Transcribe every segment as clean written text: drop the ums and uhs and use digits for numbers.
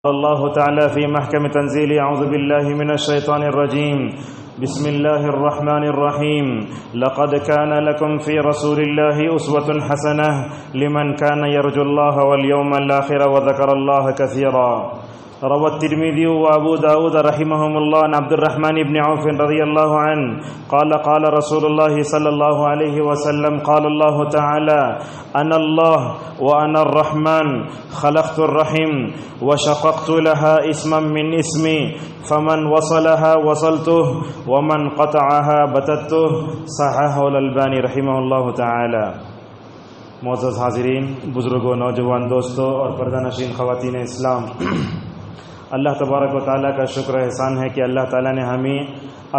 الله تعالى في محكم تنزيله أعوذ بالله من الشيطان الرجيم بسم الله الرحمن الرحيم لقد كان لكم في رسول الله أسوة حسنة لمن كان يرجو الله واليوم الآخر وذكر الله كثيرا روى الترمذي وأبو داود رحمهم الله عن عبد الرحمن بن عوف رضي الله عنه قال قال رسول الله صلى الله عليه وسلم قال الله تعالى أنا الله وأنا الرحمن خلقت الرحم وشققت لها اسما من اسمي فمن وصلها وصلته ومن قطعها بتته صححه الألباني رحمه الله تعالى. معزز حاضرین، بزرگوں، نوجوان دوستوں اور پردہ نشین خواتین اسلام، اللہ تبارک و تعالیٰ کا شکر احسان ہے کہ اللہ تعالیٰ نے ہمیں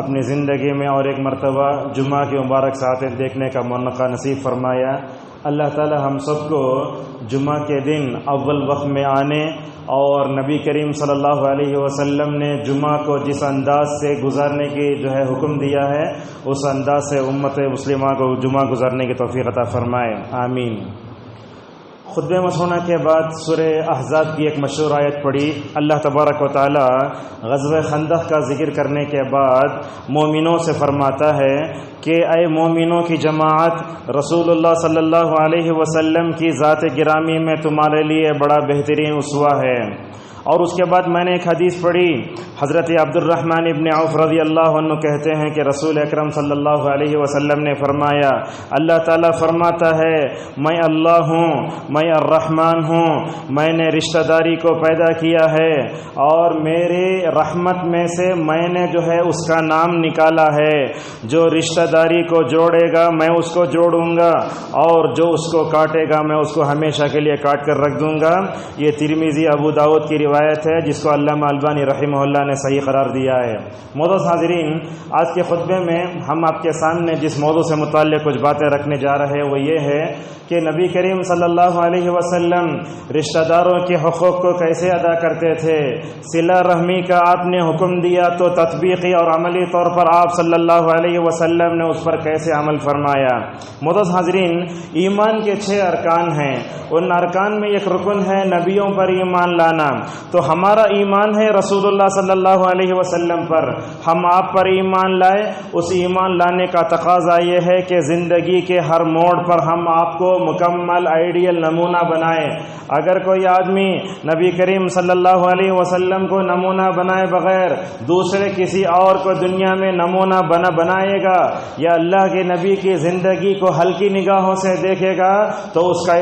اپنی زندگی میں اور ایک مرتبہ جمعہ کی مبارک ساعتیں دیکھنے کا موقع نصیب فرمایا. اللہ تعالیٰ ہم سب کو جمعہ کے دن اول وقت میں آنے اور نبی کریم صلی اللہ علیہ وسلم نے جمعہ کو جس انداز سے گزارنے کی حکم دیا ہے، اس انداز سے امت مسلمہ کو جمعہ گزارنے کی توفیق عطا فرمائے، آمین. خطبہ مسونہ کے بعد سورہ احزاب کی ایک مشہور آیت پڑھی. اللہ تبارک و تعالی غزوہ خندق کا ذکر کرنے کے بعد مومنوں سے فرماتا ہے کہ اے مومنوں کی جماعت، رسول اللہ صلی اللہ علیہ وسلم کی ذات گرامی میں تمہارے لیے بڑا بہترین اسوہ ہے. اور اس کے بعد میں نے ایک حدیث پڑھی. حضرت عبد الرحمن ابن عوف رضی اللہ عنہ کہتے ہیں کہ رسول اکرم صلی اللہ علیہ وسلم نے فرمایا، اللہ تعالیٰ فرماتا ہے میں اللہ ہوں، میں الرحمن ہوں، میں نے رشتہ داری کو پیدا کیا ہے اور میرے رحمت میں سے میں نے اس کا نام نکالا ہے. جو رشتہ داری کو جوڑے گا میں اس کو جوڑوں گا اور جو اس کو کاٹے گا میں اس کو ہمیشہ کے لیے کاٹ کر رکھ دوں گا. یہ ترمذی ابو داود کی روایت ہے جس کو علامہ البانی رحمہ اللہ نے صحیح قرار دیا ہے. معزز حاضرین، آج کے خطبے میں ہم آپ کے سامنے جس موضوع سے متعلق کچھ باتیں رکھنے جا رہے ہیں وہ یہ ہے کہ نبی کریم صلی اللہ علیہ وسلم رشتہ داروں کے حقوق کو کیسے ادا کرتے تھے. صلہ رحمی کا آپ نے حکم دیا تو تطبیقی اور عملی طور پر آپ صلی اللہ علیہ وسلم نے اس پر کیسے عمل فرمایا. معزز حاضرین، ایمان کے 6 ارکان ہیں. ان ارکان میں ایک رکن ہے نبیوں پر ایمان لانا. تو ہمارا ایمان ہے رسول اللہ صلی اللہ علیہ وسلم پر. ہم آپ پر ایمان لائے. اس ایمان لانے کا تقاضا یہ ہے کہ زندگی کے ہر موڑ پر ہم آپ کو مکمل آئیڈیل نمونہ بنائیں. اگر کوئی آدمی نبی کریم صلی اللہ علیہ وسلم کو نمونہ بنائے بغیر دوسرے کسی اور کو دنیا میں نمونہ بنائے گا یا اللہ کے نبی کی زندگی کو ہلکی نگاہوں سے دیکھے گا تو اس کا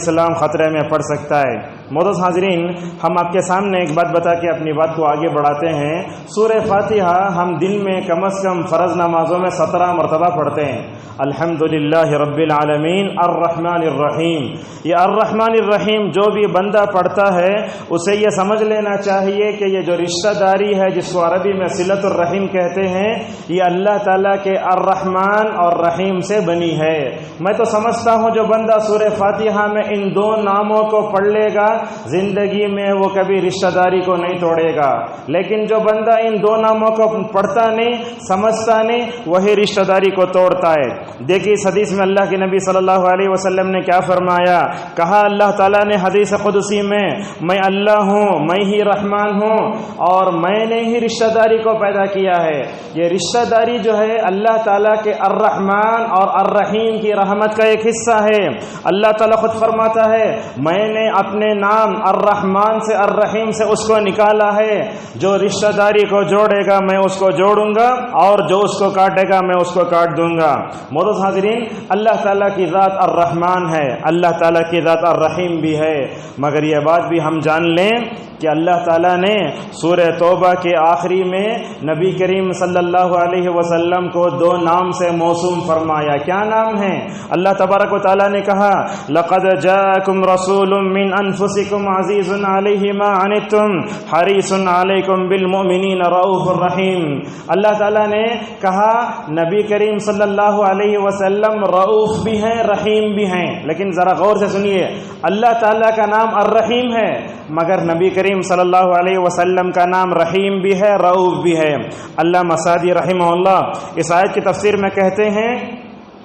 اسلام خطرے میں پڑ سکتا ہے. معزز حاضرین، ہم آپ کے سامنے ایک بات بتا کے اپنی بات کو آگے بڑھاتے ہیں. سورہ فاتحہ ہم دن میں کم از کم فرض نمازوں میں 17 مرتبہ پڑھتے ہیں. الحمدللہ رب العالمین الرحمن الرحیم. یہ الرحمن الرحیم جو بھی بندہ پڑھتا ہے اسے یہ سمجھ لینا چاہیے کہ یہ جو رشتہ داری ہے جس کو عربی میں صلۃ الرحیم کہتے ہیں، یہ اللہ تعالیٰ کے الرحمن اور رحیم سے بنی ہے. میں تو سمجھتا ہوں جو بندہ سورہ فاتحہ میں ان 2 ناموں کو پڑھ لے گا زندگی میں وہ کبھی رشتہ داری کو نہیں توڑے گا. لیکن جو بندہ ان 2 ناموں کو پڑھتا نہیں، سمجھتا نہیں، وہی رشتہ داری کو توڑتا ہے. دیکھیے اس حدیث میں اللہ کے نبی صلی اللہ علیہ وسلم نے کیا فرمایا. کہا اللہ تعالیٰ نے حدیث قدسی میں اللہ ہوں، میں ہی رحمان ہوں اور میں نے ہی رشتہ داری کو پیدا کیا ہے. یہ رشتہ داری جو ہے اللہ تعالیٰ کے الرحمان اور الرحیم کی رحمت کا ایک حصہ ہے. اللہ تعالیٰ خود فرماتا ہے میں نے اپنے نام الرحمان سے الرحیم سے اس کو نکالا ہے. جو رشتہ داری کو جوڑے گا میں اس کو جوڑوں گا اور جو اس کو کاٹے گا میں اس کو کاٹ دوں گا. معزز حاضرین، اللہ تعالیٰ کی ذات الرحمن ہے، اللہ تعالیٰ کی ذات الرحیم بھی ہے. مگر یہ بات بھی ہم جان لیں کہ اللہ تعالیٰ نے سورہ توبہ کے آخری میں نبی کریم صلی اللہ علیہ وسلم کو 2 نام سے موسوم فرمایا. کیا نام ہیں؟ اللہ تبارک و تعالیٰ نے کہا لَقَدْ جَاءَكُمْ رَسُولٌ مِّنْ أَنفُسِكُمْ عَزِيزٌ عَلَيْهِ مَا عَنِتُّمْ حَرِيصٌ عَلَيْكُمْ بِالْمُؤْمِنِينَ رَءُوفٌ رَحِيمٌ. اللہ تعالیٰ نے کہا نبی کریم صلی اللہ علیہ وسلم رؤوف بھی ہیں، رحیم بھی ہیں. لیکن ذرا غور سے سنیے، اللہ تعالیٰ کا نام الرحیم ہے مگر نبی کریم صلی اللہ علیہ وسلم کا نام رحیم بھی ہے، رؤوف بھی ہے. علامہ سعدی رحمہ اللہ اس آیت کی تفسیر میں کہتے ہیں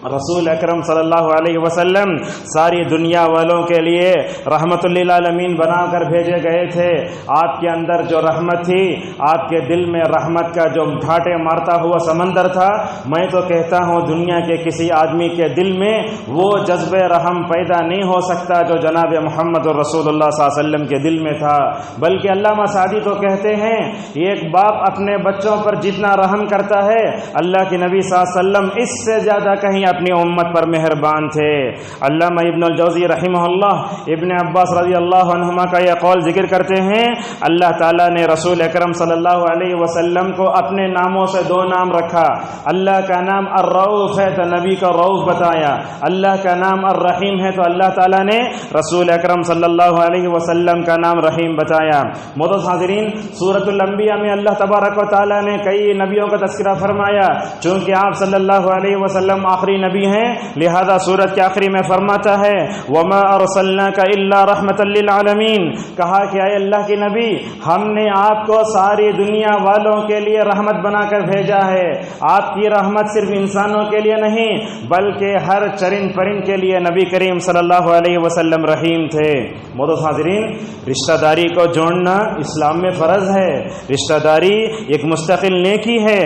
رسول اکرم صلی اللہ علیہ وسلم ساری دنیا والوں کے لیے رحمت للعالمین بنا کر بھیجے گئے تھے۔ آپ کے اندر جو رحمت تھی، آپ کے دل میں رحمت کا جو ڈھانٹے مارتا ہوا سمندر تھا، میں تو کہتا ہوں دنیا کے کسی آدمی کے دل میں وہ جذب رحم پیدا نہیں ہو سکتا جو جناب محمد رسول اللہ صلی اللہ علیہ وسلم کے دل میں تھا۔ بلکہ علامہ سعدی تو کہتے ہیں ایک باپ اپنے بچوں پر جتنا رحم کرتا ہے، اللہ کے نبی صلی اللہ علیہ وسلم اس سے زیادہ کہیں اپنی امت پر مہربان تھے۔ علامہ ابن الجوزی رحمہ اللہ ابن عباس رضی اللہ عنہما کا یہ قول ذکر کرتے ہیں، اللہ تعالیٰ نے رسول اکرم صلی اللہ علیہ وسلم کو اپنے ناموں سے دو نام رکھا۔ اللہ کا نام الرؤوف ہے تو نبی کا رؤوف بتایا، اللہ کا نام الرحیم ہے تو اللہ تعالیٰ نے رسول اکرم صلی اللہ علیہ وسلم کا نام رحیم بتایا۔ معزز حاضرین، سورۃ الانبیاء میں اللہ تبارک و تعالیٰ نے کئی نبیوں کا تذکرہ فرمایا۔ چونکہ آپ صلی اللہ علیہ وسلم آخری نبی ہیں، لہذا سورت کے آخری میں فرماتا ہے وَمَا أَرْسَلْنَاكَ إِلَّا رَحْمَةً لِّلْعَالَمِينَ، کہا کہ اے اللہ کے نبی، ہم نے آپ کو ساری دنیا والوں کے لیے رحمت بنا کر بھیجا ہے۔ آپ کی رحمت صرف انسانوں کے لیے نہیں بلکہ ہر چرند پرند کے لیے نبی کریم صلی اللہ علیہ وسلم رحیم تھے۔ معزز حاضرین، رشتہ داری کو جوڑنا اسلام میں فرض ہے۔ رشتہ داری ایک مستقل نیکی ہے۔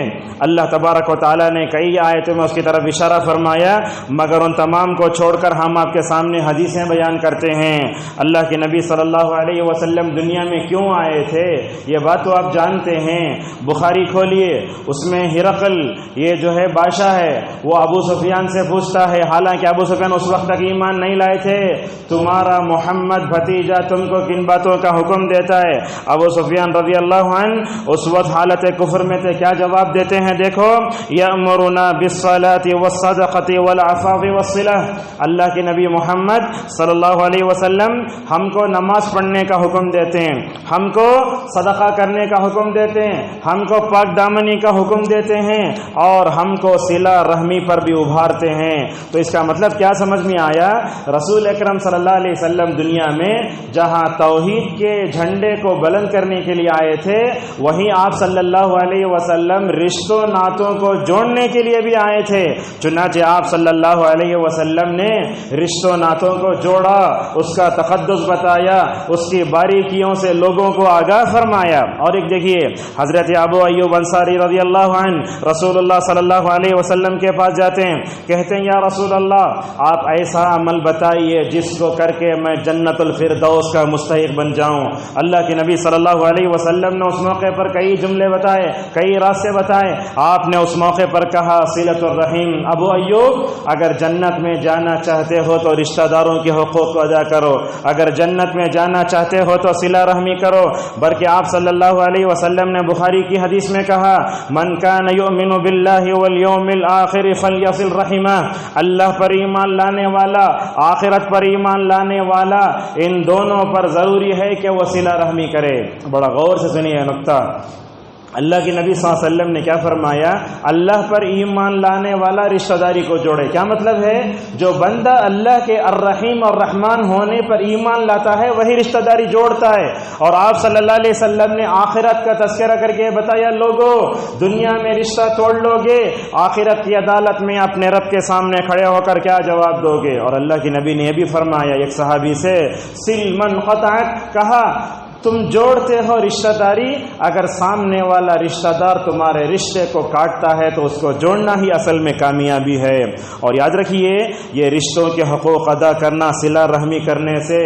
اللہ تبارک و تعالیٰ نے کئی آیتوں میں اس کی طرف اشارہ فرمایا، مگر ان تمام کو چھوڑ کر ہم آپ کے سامنے حدیثیں بیان کرتے ہیں۔ اللہ کے نبی صلی اللہ علیہ وسلم دنیا میں کیوں آئے تھے یہ بات تو آپ جانتے ہیں۔ بخاری کھولیے، اس میں ہرقل یہ جو ہے بادشاہ ہے، وہ ابو سفیان سے پوچھتا ہے، حالانکہ ابو سفیان اس وقت تک ایمان نہیں لائے تھے، تمہارا محمد بھتیجا تم کو کن باتوں کا حکم دیتا ہے؟ ابو سفیان رضی اللہ عنہ اس وقت حالت کفر میں تھے، کیا جواب دیتے ہیں؟ دیکھو، یأمرنا بالصلاۃ والصدقۃ والعفاف والصلہ، اللہ کے نبی محمد صلی اللہ علیہ وسلم ہم کو نماز پڑھنے کا حکم دیتے ہیں، ہم کو صدقہ کرنے کا حکم دیتے ہیں، ہم کو پاک دامنی کا حکم دیتے ہیں، اور ہم کو صلہ رحمی پر بھی ابھارتے ہیں۔ تو اس کا مطلب کیا سمجھ میں آیا؟ رسول اکرم صلی اللہ علیہ وسلم دنیا میں جہاں توحید کے جھنڈے کو بلند کرنے کے لیے آئے تھے، وہیں آپ صلی اللہ علیہ وسلم رشتوں ناتوں کو جوڑنے کے لیے بھی آئے تھے۔ چنانچہ آپ صلی اللہ علیہ وسلم نے رشتوں ناتوں کو جوڑا، اس کا تقدس بتایا، اس کی باریکیوں سے لوگوں کو آگاہ فرمایا۔ اور ایک دیکھیے، حضرت ابو ایوب انصاری رضی اللہ عنہ رسول اللہ صلی اللہ علیہ وسلم کے پاس جاتے ہیں، کہتے ہیں یا رسول اللہ، آپ ایسا عمل بتائیے جس کو کر کے میں جنت الفردوس کا مستحق بن جاؤں۔ اللہ کے نبی صلی اللہ علیہ وسلم نے اس موقع پر کئی جملے بتائے، کئی راستے بتائے۔ آپ نے اس موقع پر کہا صلۃ الرحیم، ابو ایوب اگر جنت میں جانا چاہتے ہو تو رشتہ داروں کے حقوق کو ادا کرو، اگر جنت میں جانا چاہتے ہو تو صلہ رحمی کرو۔ بلکہ آپ صلی اللہ علیہ وسلم نے بخاری کی حدیث میں کہا من کان یؤمن باللہ والیوم الآخر فلیصل رحمہ، اللہ پر ایمان لانے والا، آخرت پر ایمان لانے والا، ان دونوں پر ضروری ہے کہ وہ صلہ رحمی کرے۔ بڑا غور سے سنیے نقطہ، اللہ کے نبی صلی اللہ علیہ وسلم نے کیا فرمایا؟ اللہ پر ایمان لانے والا رشتہ داری کو جوڑے۔ کیا مطلب ہے؟ جو بندہ اللہ کے الرحیم اور رحمان ہونے پر ایمان لاتا ہے وہی رشتہ داری جوڑتا ہے۔ اور آپ صلی اللہ علیہ وسلم نے آخرت کا تذکرہ کر کے بتایا، لوگو دنیا میں رشتہ توڑ لو گے، آخرت کی عدالت میں اپنے رب کے سامنے کھڑے ہو کر کیا جواب دو گے؟ اور اللہ کے نبی نے یہ بھی فرمایا ایک صحابی سے، سل من قطعک، کہا تم جوڑتے ہو رشتہ داری، اگر سامنے والا رشتہ دار تمہارے رشتے کو کاٹتا ہے تو اس کو جوڑنا ہی اصل میں کامیابی ہے۔ اور یاد رکھیے، یہ رشتوں کے حقوق ادا کرنا، صلہ رحمی کرنے سے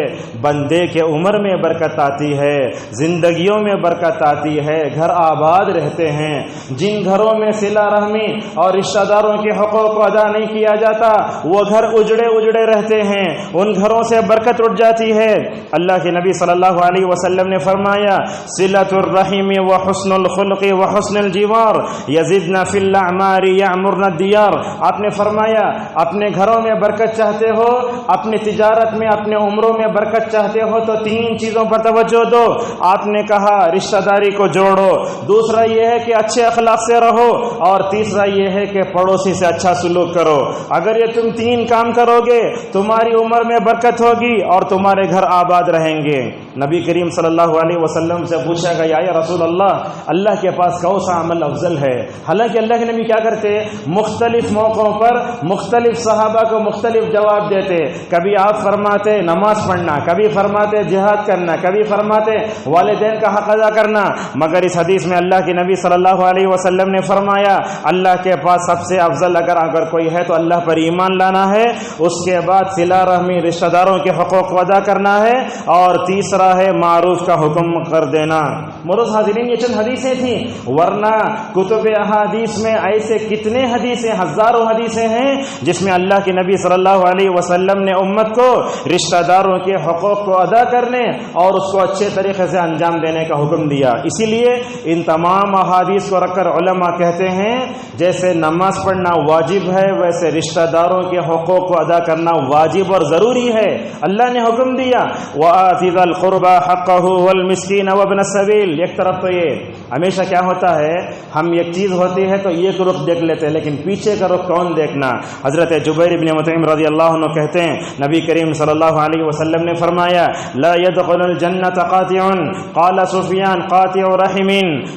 بندے کے عمر میں برکت آتی ہے، زندگیوں میں برکت آتی ہے، گھر آباد رہتے ہیں۔ جن گھروں میں صلہ رحمی اور رشتہ داروں کے حقوق کو ادا نہیں کیا جاتا وہ گھر اجڑے اجڑے رہتے ہیں، ان گھروں سے برکت اٹھ جاتی ہے۔ اللہ کے نبی صلی اللہ علیہ وسلم نے فرمایا صلۃ الرحم وحسن الخلق وحسن الجوار یزدنا فی الاعمار یعمرن الدیار۔ آپ نے فرمایا اپنے گھروں میں برکت چاہتے ہو، اپنی تجارت میں، اپنے عمروں میں برکت چاہتے ہو تو تین چیزوں پر توجہ دو۔ آپ نے کہا رشتہ داری کو جوڑو، دوسرا یہ ہے کہ اچھے اخلاق سے رہو، اور تیسرا یہ ہے کہ پڑوسی سے اچھا سلوک کرو۔ اگر یہ تم تین کام کرو گے تمہاری عمر میں برکت ہوگی اور تمہارے گھر آباد رہیں گے۔ نبی کریم صلی اللہ علیہ وسلم سے پوچھا گیا یا رسول اللہ کے پاس کون سا عمل افضل ہے؟ حالانکہ اللہ کے نبی کیا کرتے، مختلف موقعوں پر مختلف صحابہ کو مختلف جواب دیتے. کبھی آپ فرماتے نماز پڑھنا، کبھی فرماتے جہاد کرنا، کبھی فرماتے والدین کا حق ادا کرنا. مگر اس حدیث میں اللہ کے نبی صلی اللہ علیہ وسلم نے فرمایا اللہ کے پاس سب سے افضل اگر کوئی ہے تو اللہ پر ایمان لانا ہے، اس کے بعد صلہ رحمی رشتہ داروں کے حقوق کو ادا کرنا ہے، اور تیسرا ہے معروف کا حکم کر دینا. معزز حاضرین، یہ چند حدیثیں تھیں، ورنہ کتب احادیث میں ایسے کتنے حدیثیں، ہزاروں حدیثیں ہیں جس میں اللہ کے نبی صلی اللہ علیہ وسلم نے امت کو رشتہ داروں کے حقوق کو ادا کرنے اور اس کو اچھے طریقے سے انجام دینے کا حکم دیا. اسی لیے ان تمام احادیث کو رکھ کر علماء کہتے ہیں جیسے نماز پڑھنا واجب ہے ویسے رشتہ داروں کے حقوق کو ادا کرنا واجب اور ضروری ہے. اللہ نے حکم دیا وَآتِ ذَا الْقُرْبَى حَقَّهُ وَالْمِسْكِينَ وَابْنَ السَّبِيلِ. ایک طرف تو یہ ہمیشہ کیا ہوتا ہے، ہم ایک چیز ہوتی ہے تو ایک رخ دیکھ لیتے ہیں لیکن پیچھے کا رخ کون دیکھنا. حضرت جبیر بن مطعم رضی اللہ عنہ کہتے ہیں نبی کریم صلی اللہ علیہ وسلم نے فرمایا لا يدخل الجنة قاطع. قال سفیان قاطع رحم.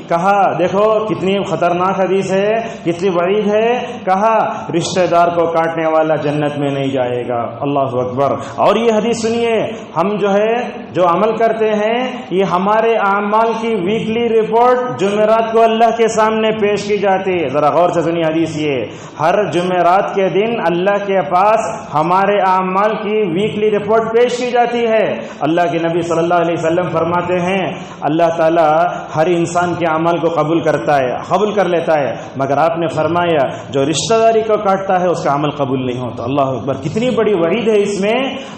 کہا دیکھو کتنی خطرناک حدیث ہے، کتنی وعید ہے. کہا رشتہ دار کو کاٹنے والا جنت میں نہیں جائے گا. اللہ اکبر. اور یہ حدیث سنیے، ہم جو عمل کرتے ہیں یہ ہمارے اعمال کی ویکلی رپورٹ جمعرات کو اللہ کے سامنے پیش کی جاتی ہے. ذرا غور سے سنیے حدیث، یہ ہر جمعرات کے دن اللہ کے پاس ہمارے اعمال کی ویکلی رپورٹ پیش کی جاتی ہے. اللہ کے نبی صلی اللہ علیہ وسلم فرماتے ہیں اللہ تعالیٰ ہر انسان کے عمل کو قبول کرتا ہے، قبول کر لیتا ہے، مگر آپ نے فرمایا جو رشتہ داری کو کاٹتا ہے اس کا عمل قبول نہیں ہوتا. اللہ اکبر. کتنی بڑی وعید ہے اس میں.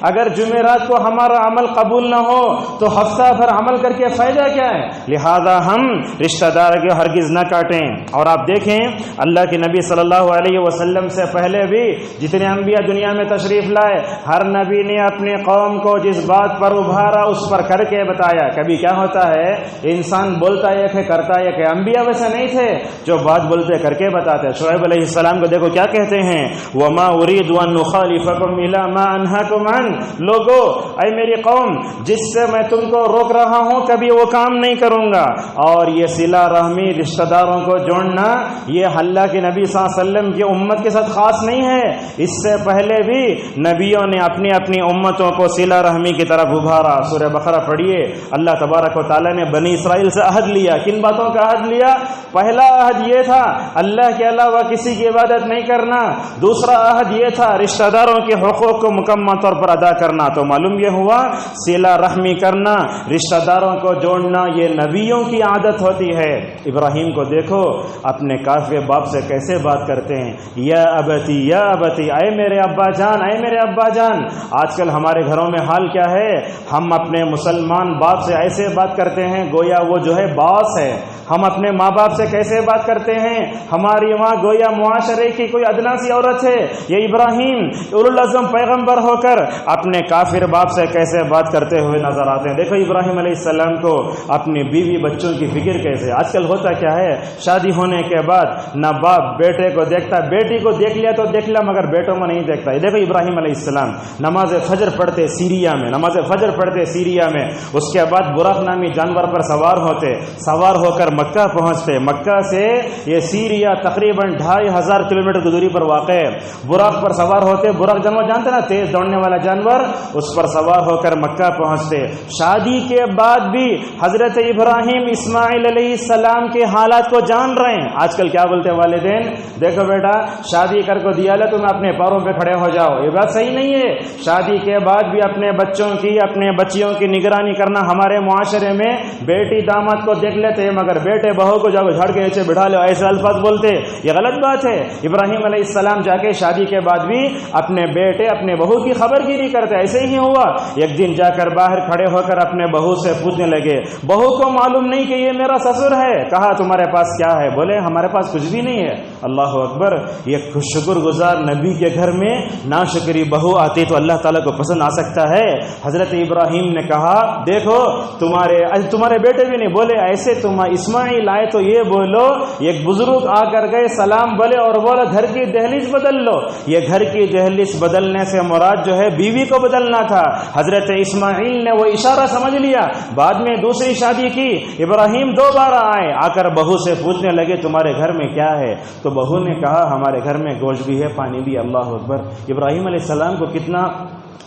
اگر جمعرات کو ہمارا عمل قبول نہ ہو تو ہفتہ بھر عمل کر کے فائدہ کیا ہے؟ لہذا ہم رشتہ دار کو ہرگز نہ کاٹیں. اور آپ دیکھیں اللہ کے نبی صلی اللہ علیہ وسلم سے پہلے بھی جتنے انبیاء دنیا میں تشریف لائے ہر نبی نے اپنی قوم کو جس بات پر ابھارا اس پر کر کے بتایا. کبھی کیا ہوتا ہے انسان بولتا ایک ہے کرتا ایک ہے. انبیاء ویسے نہیں تھے، جو بات بولتے کر کے بتاتے. شعیب علیہ السلام کو دیکھو کیا کہتے ہیں وما اريد ان اخالفكم الى ما انهاكم عنه. لوگو اے میری قوم جس سے میں تم کو روک رہا ہوں کبھی وہ کام نہیں کروں گا. اور یہ صلہ رحمی رشتہ داروں کو جوڑنا یہ اللہ کے نبی صلی اللہ علیہ وسلم کی امت کے ساتھ خاص نہیں ہے. اس سے پہلے بھی نبیوں نے اپنی اپنی امتوں کو صلہ رحمی کی طرف ابھارا. سورہ بقرہ پڑھیے. اللہ تبارک و تعالیٰ نے بنی اسرائیل سے عہد لیا. کن باتوں کا عہد لیا؟ پہلا عہد یہ تھا اللہ کے علاوہ کسی کی عبادت نہیں کرنا. دوسرا عہد یہ تھا رشتہ داروں کے حقوق کو مکمل طور پر ادا کرنا. تو معلوم یہ ہوا صلہ رحمی کرنا، رشتہ داروں کو جوڑنا یہ نبیوں کی عادت ہوتی ہے. ابراہیم کو دیکھو اپنے کافر باپ سے کیسے بات کرتے ہیں یا ابتی یا ابتی، اے میرے ابا جان، اے میرے ابا جان. آج کل ہمارے گھروں میں حال کیا ہے، ہم اپنے مسلمان باپ سے ایسے بات کرتے ہیں گویا وہ جو ہے باس ہے. ہم اپنے ماں باپ سے کیسے بات کرتے ہیں ہماری ماں گویا معاشرے کی کوئی ادنا سی عورت ہے. یہ ابراہیم اولوالعزم پیغمبر ہو کر اپنے کافر باپ سے کیسے بات کرتے ہوئے نظر آتے ہیں. دیکھو ابراہیم علیہ السلام کو اپنی بیوی بچوں کی فکر کیسے. آج کل ہوتا کیا ہے شادی ہونے کے بعد نہ باپ بیٹے کو دیکھتا، بیٹی کو دیکھ لیا تو دیکھ لیا مگر بیٹوں کو نہیں دیکھتا. یہ دیکھو ابراہیم علیہ السلام نماز فجر پڑھتے سیریا میں، نماز فجر پڑھتے سیریا میں، اس کے بعد براق نامی جانور پر سوار ہو کر مکہ پہنچتے. مکہ سے یہ سیریا تقریباً 2500 کلومیٹر کی دوری پر واقع ہے. براق پر سوار ہوتے، براق جانور جانتے نا تیز دوڑنے والا جانور، اس پر سوار ہو کر مکہ پہنچتے. شادی کے بعد بھی حضرت ابراہیم اسماعیل علیہ السلام کے حالات کو جان رہے ہیں. آج کل کیا بولتے والدین، دیکھو بیٹا شادی کر کو دیا لے تم اپنے پیروں پہ کھڑے ہو جاؤ. یہ بات صحیح نہیں ہے. شادی کے بعد بھی اپنے بچوں کی، اپنے بچیوں کی نگرانی کرنا. ہمارے معاشرے میں بیٹی داماد کو دیکھ لیتے ہیں مگر بیٹے بہو کو جاؤ جھڑ کے ایسے بٹھا لو، ایسے الفاظ بولتے. یہ غلط بات ہے. ابراہیم علیہ السلام جا کے شادی کے بعد بھی اپنے بیٹے اپنے بہو کی خبر گیری کرتے. ایسے ہی ہوا ایک دن جا کر باہر کھڑے ہو کر اپنے بہو سے پوچھنے لگے. بہو کو معلوم نہیں کہ یہ میرا سسر ہے. کہا تمہارے پاس کیا ہے؟ بولے ہمارے پاس کچھ بھی نہیں ہے. اللہ اکبر. یہ شکر گزار نبی کے گھر میں ناشکری بہو آتی تو اللہ تعالیٰ کو پسند آ سکتا ہے؟ حضرت ابراہیم نے کہا دیکھو تمہارے بیٹے بھی نہیں بولے ایسے تم اسماعیل آئے تو یہ بولو. ایک بزرگ آ کر گئے سلام بولے اور بولا گھر کی دہلیز بدل لو. یہ گھر کی دہلیز بدلنے سے مراد جو ہے بیوی کو بدلنا تھا. حضرت اسماعیل نے وہ اشارہ سمجھ لیا. بعد میں دوسری شادی کی. ابراہیم دوبارہ آئے, آ کر بہو سے پوچھنے لگے تمہارے گھر میں کیا ہے؟ تو بہو نے کہا ہمارے گھر میں گوشت بھی ہے پانی بھی. اللہ اکبر. ابراہیم علیہ السلام کو کتنا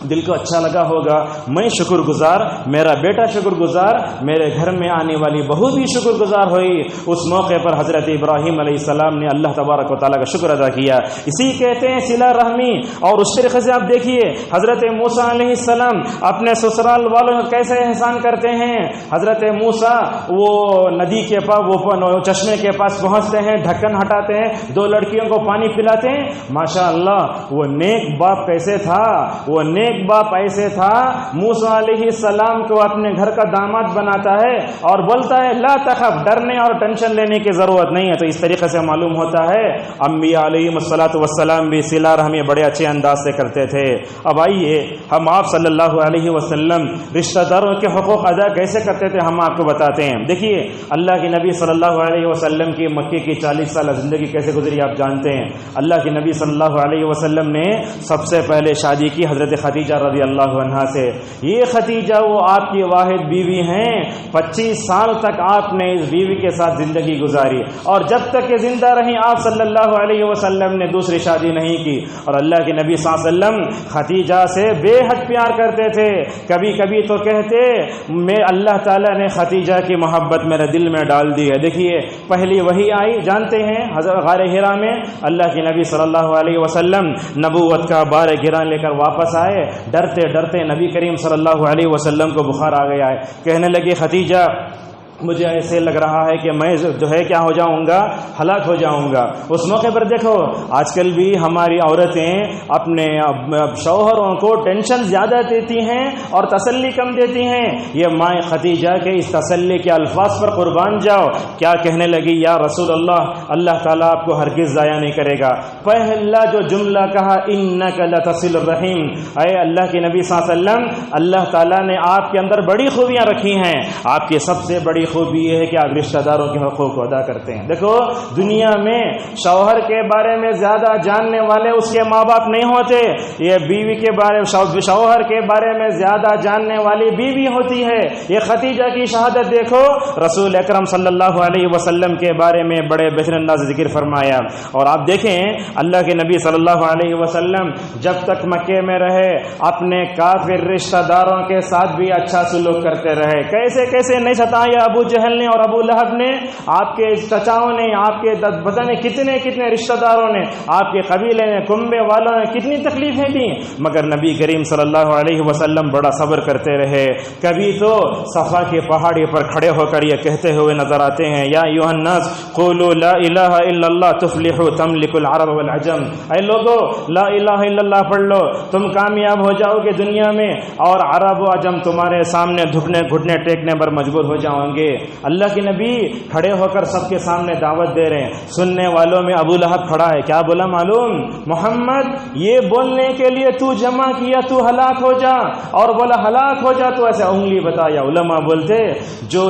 دل کو اچھا لگا ہوگا. میں شکر گزار, میرا بیٹا شکر گزار, میرے گھر میں آنے والی بہو بھی شکر گزار ہوئی. اس موقع پر حضرت ابراہیم علیہ السلام نے اللہ تبارک و تعالیٰ کا شکر ادا کیا. اسی کہتے ہیں صلہ رحمی. اور اس طریقے سے آپ دیکھیے حضرت موسیٰ علیہ السلام اپنے سسرال والوں کو کیسے احسان کرتے ہیں. حضرت موسیٰ وہ ندی کے پاس وہ چشمے کے پاس پہنچتے ہیں, ڈھکن ہٹاتے ہیں, 2 لڑکیوں کو پانی پلاتے ہیں. ماشاء اللہ وہ نیک باپ کیسے تھا. وہ نیک باپ ایسے تھا موسیٰ علیہ السلام کو اپنے گھر کا داماد بناتا ہے اور بولتا ہے لا تخف, ڈرنے اور ٹینشن لینے کی ضرورت نہیں ہے. تو اس طریقے سے معلوم ہوتا ہے انبیاء علیہ الصلوۃ والسلام بھی صلہ رحمی بڑے اچھے انداز سے کرتے تھے. اب آئیے ہم آپ صلی اللہ علیہ وسلم رشتہ داروں کے حقوق ادا کیسے کرتے تھے ہم آپ کو بتاتے ہیں. دیکھیے اللہ کے نبی صلی اللہ علیہ وسلم کی مکے کی 40 سالہ زندگی کیسے گزری آپ جانتے ہیں. اللہ کے نبی صلی اللہ علیہ وسلم نے سب سے پہلے شادی کی حضرت خدیجہ رضی اللہ عنہا سے. یہ خدیجہ وہ آپ کی واحد بیوی ہیں. 25 سال تک آپ نے اس بیوی کے ساتھ زندگی گزاری اور جب تک کہ زندہ رہی آپ صلی اللہ علیہ وسلم نے دوسری شادی نہیں کی. اور اللہ کے نبی صلی اللہ علیہ وسلم خدیجہ سے بے حد پیار کرتے تھے. کبھی کبھی تو کہتے میں اللہ تعالیٰ نے خدیجہ کی محبت میرے دل میں ڈال دی ہے. دیکھیے پہلی وحی آئی جانتے ہیں حضرت غار حرا میں اللہ کے نبی صلی اللہ علیہ وسلم نبوت کا بار گراں لے کر واپس آئے. ڈرتے ڈرتے نبی کریم صلی اللہ علیہ وسلم کو بخار آ گیا ہے. کہنے لگے خدیجہ مجھے ایسے لگ رہا ہے کہ میں جو ہے کیا ہو جاؤں گا, ہلاک ہو جاؤں گا. اس موقع پر دیکھو آج کل بھی ہماری عورتیں اپنے شوہروں کو ٹینشن زیادہ دیتی ہیں اور تسلی کم دیتی ہیں. یہ ماں خدیجہ کے اس تسلی کے الفاظ پر قربان جاؤ. کیا کہنے لگی یا رسول اللہ تعالیٰ آپ کو ہرگز ضائع نہیں کرے گا. پہلا جو جملہ کہا انک لتصل الرحیم. اے اللہ کے نبی صلی اللہ علیہ وسلم اللہ تعالیٰ نے آپ کے اندر بڑی خوبیاں رکھی ہیں. آپ کی سب سے بڑی خوبی یہ ہے کہ آپ رشتہ داروں کے حقوق کو ادا کرتے ہیں. دیکھو دنیا میں شوہر کے بارے میں زیادہ جاننے والے اس کے ماں باپ نہیں ہوتے. یہ بیوی کے بارے شوہر کے بارے میں زیادہ جاننے والی بیوی ہوتی ہے. یہ خدیجہ کی شہادت دیکھو. رسول اکرم صلی اللہ علیہ وسلم کے بارے میں بڑے بہترین انداز ذکر فرمایا. اور آپ دیکھیں اللہ کے نبی صلی اللہ علیہ وسلم جب تک مکے میں رہے اپنے کافر رشتہ داروں کے ساتھ بھی اچھا سلوک کرتے رہے. کیسے کیسے نہیں ستایا ابو جہل نے اور ابو لہب نے, آپ کے چچاؤں نے, آپ کے پتہ نہیں کتنے رشتہ داروں نے, آپ کے قبیلے نے, کنبے والوں نے کتنی تکلیفیں دیں, مگر نبی کریم صلی اللہ علیہ وسلم بڑا صبر کرتے رہے. کبھی تو صفا کی پہاڑی پر کھڑے ہو کر یہ کہتے ہوئے نظر آتے ہیں یا ایھا الناس قولوا لا الہ الا اللہ تفلحوا تملک العرب والعجم. اے لوگو لا الہ الا اللہ پڑھ لو تم کامیاب ہو جاؤ گے دنیا میں اور عرب و عجم تمہارے سامنے گھٹنے ٹیکنے پر مجبور ہو جاؤں گے. اللہ کے نبی کھڑے ہو کر سب کے سامنے دعوت دے رہے ہیں. سننے والوں میں ابو لہب کھڑا ہے. کیا بولا معلوم؟ محمد یہ بولنے کے لیے تو جمع کیا تو ہلاک ہو جا, اور بولا ہلاک ہو جا تو ایسے انگلی بتایا. علماء بولتے جو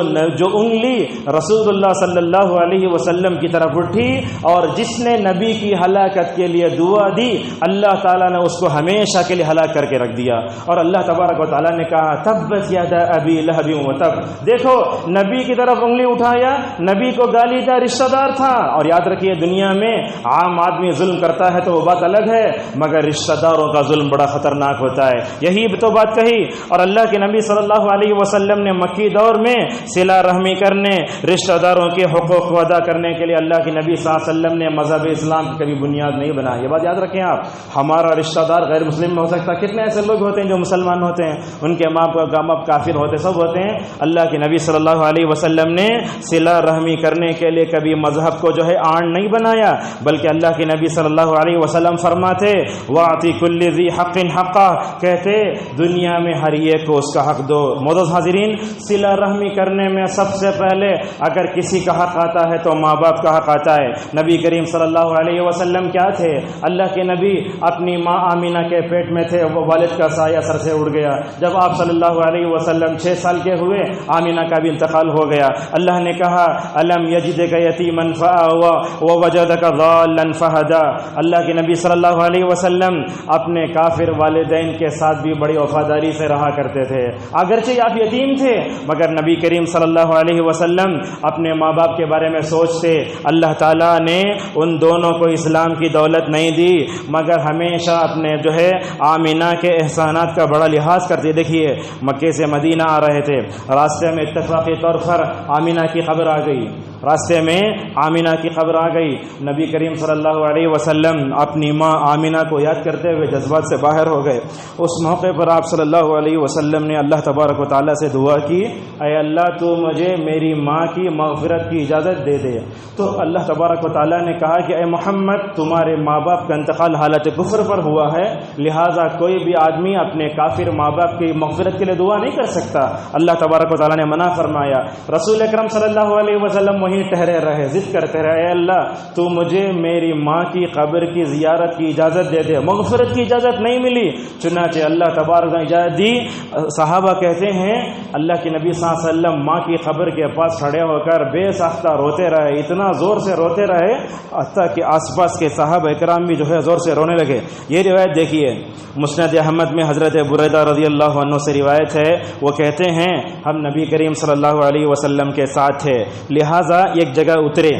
انگلی رسول اللہ صلی اللہ علیہ وسلم کی طرف اٹھی اور جس نے نبی کی ہلاکت کے لیے دعا دی اللہ تعالیٰ نے اس کو ہمیشہ کے لیے ہلاک کر کے رکھ دیا. اور اللہ تبارک و تعالیٰ نے کہا تبت یدا ابی لہب وتب. دیکھو نبی کی طرف انگلی اٹھایا, نبی کو گالی دا, رشتہ دار تھا. اور یاد رکھیے دنیا میں عام آدمی ظلم کرتا ہے تو وہ بات الگ ہے, مگر رشتہ داروں کا ظلم بڑا خطرناک ہوتا ہے. یہی تو بات کہی. اور اللہ کے نبی صلی اللہ علیہ وسلم نے مکی دور میں صلہ رحمی کرنے, رشتہ داروں کے حقوق کو ادا کرنے کے لیے اللہ کے نبی صلی اللہ علیہ وسلم نے مذہب اسلام کی کبھی بنیاد نہیں بنائی. یہ بات یاد رکھیں آپ. ہمارا رشتہ دار غیر مسلم میں ہو سکتا, کتنے ایسے لوگ ہوتے ہیں جو مسلمان ہوتے ہیں, ان کے ماں باپ کافر ہوتے, سب ہوتے ہیں. اللہ کے نبی صلی اللہ علیہ وسلم نے صلہ رحمی کرنے کے لیے کبھی مذہب کو جو ہے آڑ نہیں بنایا، بلکہ اللہ کے نبی صلی اللہ علیہ وسلم فرماتے وَأَعْطِ كُلِّ ذِي حَقٍّ حَقَّهُ، کہتے دنیا میں ہر ایک کو اس کا حق دو۔ معزز حاضرین، صلہ رحمی کرنے میں سب سے پہلے اگر کسی کا حق آتا ہے تو ماں باپ کا حق آتا ہے۔ نبی کریم صلی اللہ علیہ وسلم کیا تھے؟ اللہ کے نبی اپنی ماں آمینہ کے پیٹ میں تھے، وہ والد کا سایہ سر سے اڑ گیا۔ جب آپ صلی اللہ علیہ وسلم 6 سال کے ہوئے آمینہ کا بھی انتقال ہو گیا۔ اللہ نے کہا الم یجدک یتیما فآوی ووجدک ضالا فہدی۔ اللہ کے نبی صلی اللہ علیہ وسلم اپنے کافر والدین کے ساتھ بھی بڑی وفاداری سے رہا کرتے تھے، اگرچہ آپ یتیم تھے مگر نبی کریم صلی اللہ علیہ وسلم اپنے ماں باپ کے بارے میں سوچتے۔ اللہ تعالیٰ نے ان دونوں کو اسلام کی دولت نہیں دی مگر ہمیشہ اپنے جو ہے آمینہ کے احسانات کا بڑا لحاظ کرتے۔ دیکھیے مکے سے مدینہ آ رہے تھے، راستے میں اتفاقی طور پر آمینہ کی قبر آ گئی، راستے میں آمینہ کی قبر آ گئی۔ نبی کریم صلی اللہ علیہ وسلم اپنی ماں آمینہ کو یاد کرتے ہوئے جذبات سے باہر ہو گئے۔ اس موقع پر آپ صلی اللہ علیہ وسلم نے اللہ تبارک و تعالیٰ سے دعا کی، اے اللہ تو مجھے میری ماں کی مغفرت کی اجازت دے دے۔ تو اللہ تبارک و تعالیٰ نے کہا کہ اے محمد تمہارے ماں باپ کا انتقال حالت کفر پر ہوا ہے، لہٰذا کوئی بھی آدمی اپنے کافر ماں باپ کی مغفرت کے لیے دعا نہیں کر سکتا۔ اللہ تبارک و تعالیٰ نے منع فرمایا۔ رسول اکرم صلی اللہ علیہ وسلم وہیں ٹھہرے رہے، ضد کرتے رہے، اے اللہ تو مجھے میری ماں کی قبر کی زیارت کی اجازت دے دے۔ مغفرت کی اجازت نہیں ملی، چنانچہ اللہ تبارک نے اجازت دی۔ صحابہ کہتے ہیں اللہ کے نبی صلی اللہ علیہ وسلم ماں کی قبر کے پاس کھڑے ہو کر بے ساختہ روتے رہے، اتنا زور سے روتے رہے حتیٰ کہ آس پاس کے صحابہ اکرام بھی جو ہے زور سے رونے لگے۔ یہ روایت دیکھیے مسند احمد میں حضرت بریدہ رضی اللہ عنہ سے روایت ہے، وہ کہتے ہیں ہم نبی کریم صلی اللہ علیہ وسلم کے ساتھ تھے، لہٰذا ایک جگہ اترے،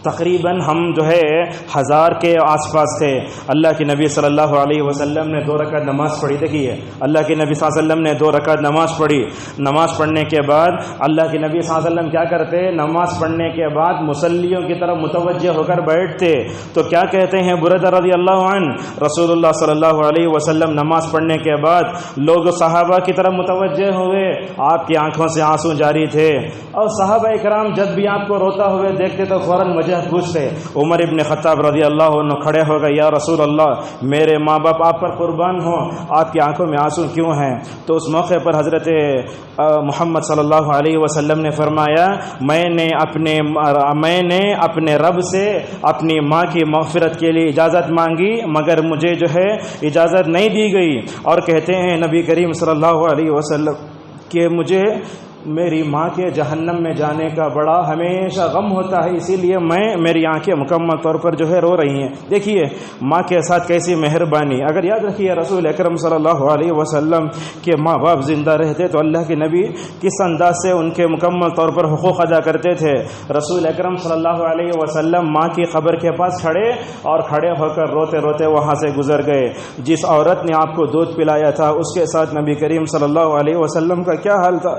تقریباً ہم جو ہے 1000 کے آس پاس تھے۔ اللہ کے نبی صلی اللہ علیہ وسلم نے 2 رکعت نماز پڑھی۔ دیکھیے اللہ کے نبی صلی اللہ علیہ وسلم نے 2 رکعت نماز پڑھی۔ نماز پڑھنے کے بعد اللہ کے نبی صلی اللہ علیہ وسلم کیا کرتے؟ نماز پڑھنے کے بعد مصلیوں کی طرف متوجہ ہو کر بیٹھتے۔ تو کیا کہتے ہیں بریدہ رضی اللہ عنہ، رسول اللہ صلی اللہ علیہ وسلم نماز پڑھنے کے بعد لوگ صحابہ کی طرف متوجہ ہوئے، آپ کی آنکھوں سے آنسو جاری تھے، اور صحابہ اکرام جب بھی آپ کو روتا ہوئے دیکھتے تو فوراً پوچھتے۔ عمر ابن خطاب رضی اللہ عنہ کھڑے ہو گئے، یا رسول اللہ میرے ماں باپ آپ پر قربان ہوں، آپ کی آنکھوں میں آنسو کیوں ہیں؟ تو اس موقع پر حضرت محمد صلی اللہ علیہ وسلم نے فرمایا میں نے اپنے رب سے اپنی ماں کی مغفرت کے لیے اجازت مانگی مگر مجھے جو ہے اجازت نہیں دی گئی۔ اور کہتے ہیں نبی کریم صلی اللہ علیہ وسلم کہ مجھے میری ماں کے جہنم میں جانے کا بڑا ہمیشہ غم ہوتا ہے، اسی لیے میری آنکھیں مکمل طور پر جو ہے رو رہی ہیں۔ دیکھیے ماں کے ساتھ کیسی مہربانی۔ اگر یاد رکھیے رسول اکرم صلی اللہ علیہ وسلم کے ماں باپ زندہ رہتے تو اللہ کے نبی کس انداز سے ان کے مکمل طور پر حقوق ادا کرتے تھے۔ رسول اکرم صلی اللہ علیہ وسلم ماں کی قبر کے پاس کھڑے ہو کر روتے روتے وہاں سے گزر گئے۔ جس عورت نے آپ کو دودھ پلایا تھا اس کے ساتھ نبی کریم صلی اللہ علیہ وسلم کا کیا حال تھا؟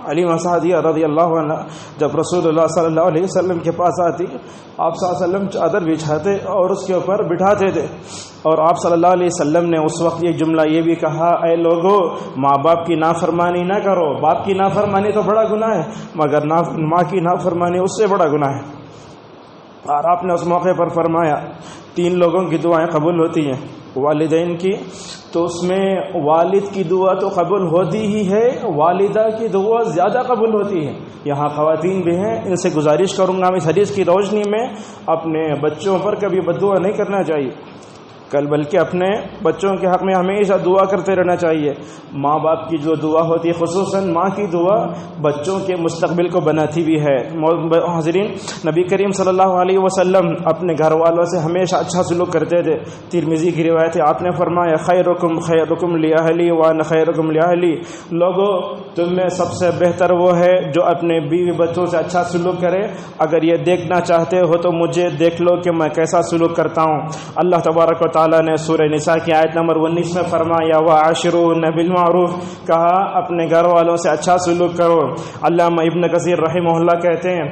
علیمہ سعدیہ رضی اللہ عنہ جب رسول اللہ صلی اللہ علیہ وسلم کے پاس آتی، آپ صلی اللہ علیہ وسلم چادر بچھاتے اور اس کے اوپر بٹھاتے تھے، اور آپ صلی اللہ علیہ وسلم نے اس وقت یہ جملہ یہ بھی کہا، اے لوگو ماں باپ کی نافرمانی نہ کرو، باپ کی نافرمانی تو بڑا گناہ ہے مگر ماں کی نافرمانی اس سے بڑا گناہ ہے۔ اور آپ نے اس موقع پر فرمایا 3 لوگوں کی دعائیں قبول ہوتی ہیں، والدین کی تو اس میں والد کی دعا تو قبول ہوتی ہی ہے، والدہ کی دعا زیادہ قبول ہوتی ہے۔ یہاں خواتین بھی ہیں، ان سے گزارش کروں گا اس حدیث کی روشنی میں اپنے بچوں پر کبھی بد دعا نہیں کرنا چاہیے، بلکہ اپنے بچوں کے حق میں ہمیشہ دعا کرتے رہنا چاہیے۔ ماں باپ کی جو دعا ہوتی ہے، خصوصاً ماں کی دعا بچوں کے مستقبل کو بناتی بھی ہے۔ حاضرین، نبی کریم صلی اللہ علیہ وسلم اپنے گھر والوں سے ہمیشہ اچھا سلوک کرتے تھے۔ ترمذی کی روایت ہے، آپ نے فرمایا خیرکم خیرکم لاہلی وانا خیرکم لاہلی، لوگوں تم میں سب سے بہتر وہ ہے جو اپنے بیوی بچوں سے اچھا سلوک کرے۔ اگر یہ دیکھنا چاہتے ہو تو مجھے دیکھ لو کہ میں کیسا سلوک کرتا ہوں۔ اللہ تبارک و تعالی تعالیٰ نے سورہ نساء کی آیت نمبر 19 میں فرمایا وعاشروہن بالمعروف، کہا اپنے گھر والوں سے اچھا سلوک کرو۔ علامہ ابن کثیر رحمہ اللہ کہتے ہیں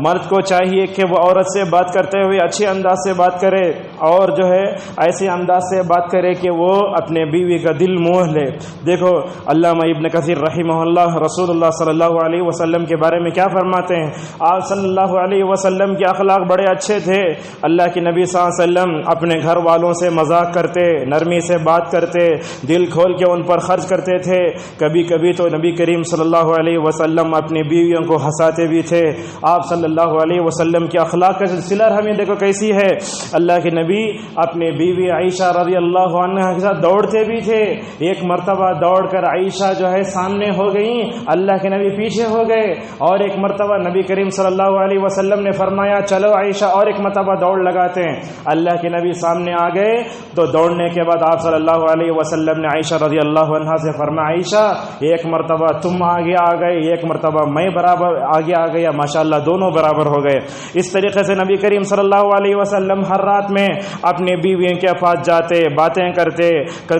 مرد کو چاہیے کہ وہ عورت سے بات کرتے ہوئے اچھے انداز سے بات کرے، اور جو ہے ایسے انداز سے بات کرے کہ وہ اپنے بیوی کا دل موہ لے۔ دیکھو علامہ ابن کثیر رحمہ اللہ رسول اللہ صلی اللہ علیہ وسلم کے بارے میں کیا فرماتے ہیں؟ آپ صلی اللہ علیہ وسلم کے اخلاق بڑے اچھے تھے۔ اللہ کے نبی صلی اللہ علیہ وسلم اپنے گھر والوں سے مذاق کرتے، نرمی سے بات کرتے، دل کھول کے ان پر خرچ کرتے تھے۔ کبھی کبھی تو نبی کریم صلی اللہ علیہ وسلم اپنی بیویوں کو ہنساتے بھی تھے۔ آپ صلی اللہ علیہ وسلم کے اخلاق کا سلسلہ ہمیں دیکھو کیسی ہے۔ اللہ کے نبی اپنے بیوی عائشہ رضی اللہ عنہا کے ساتھ دوڑتے بھی تھے۔ ایک مرتبہ دوڑ کر عائشہ جو ہے سامنے ہو گئیں، اللہ کے نبی پیچھے ہو گئے، اور ایک مرتبہ نبی کریم صلی اللہ علیہ وسلم نے فرمایا چلو عائشہ اور ایک مرتبہ دوڑ لگاتے ہیں۔ اللہ کے نبی سامنے آ گئے تو دوڑنے کے بعد آپ صلی اللہ علیہ وسلم نے عائشہ رضی اللہ عنہا سے فرمایا عائشہ ایک مرتبہ تم آگے آ گئے، ایک مرتبہ میں برابر آگے آ گیا، ماشاءاللہ دونوں برابر ہو گئے۔ اس طریقے سے نبی کریم صلی اللہ علیہ وسلم ہر رات میں اپنے بیویوں کے پاس جاتے، باتیں کرتے،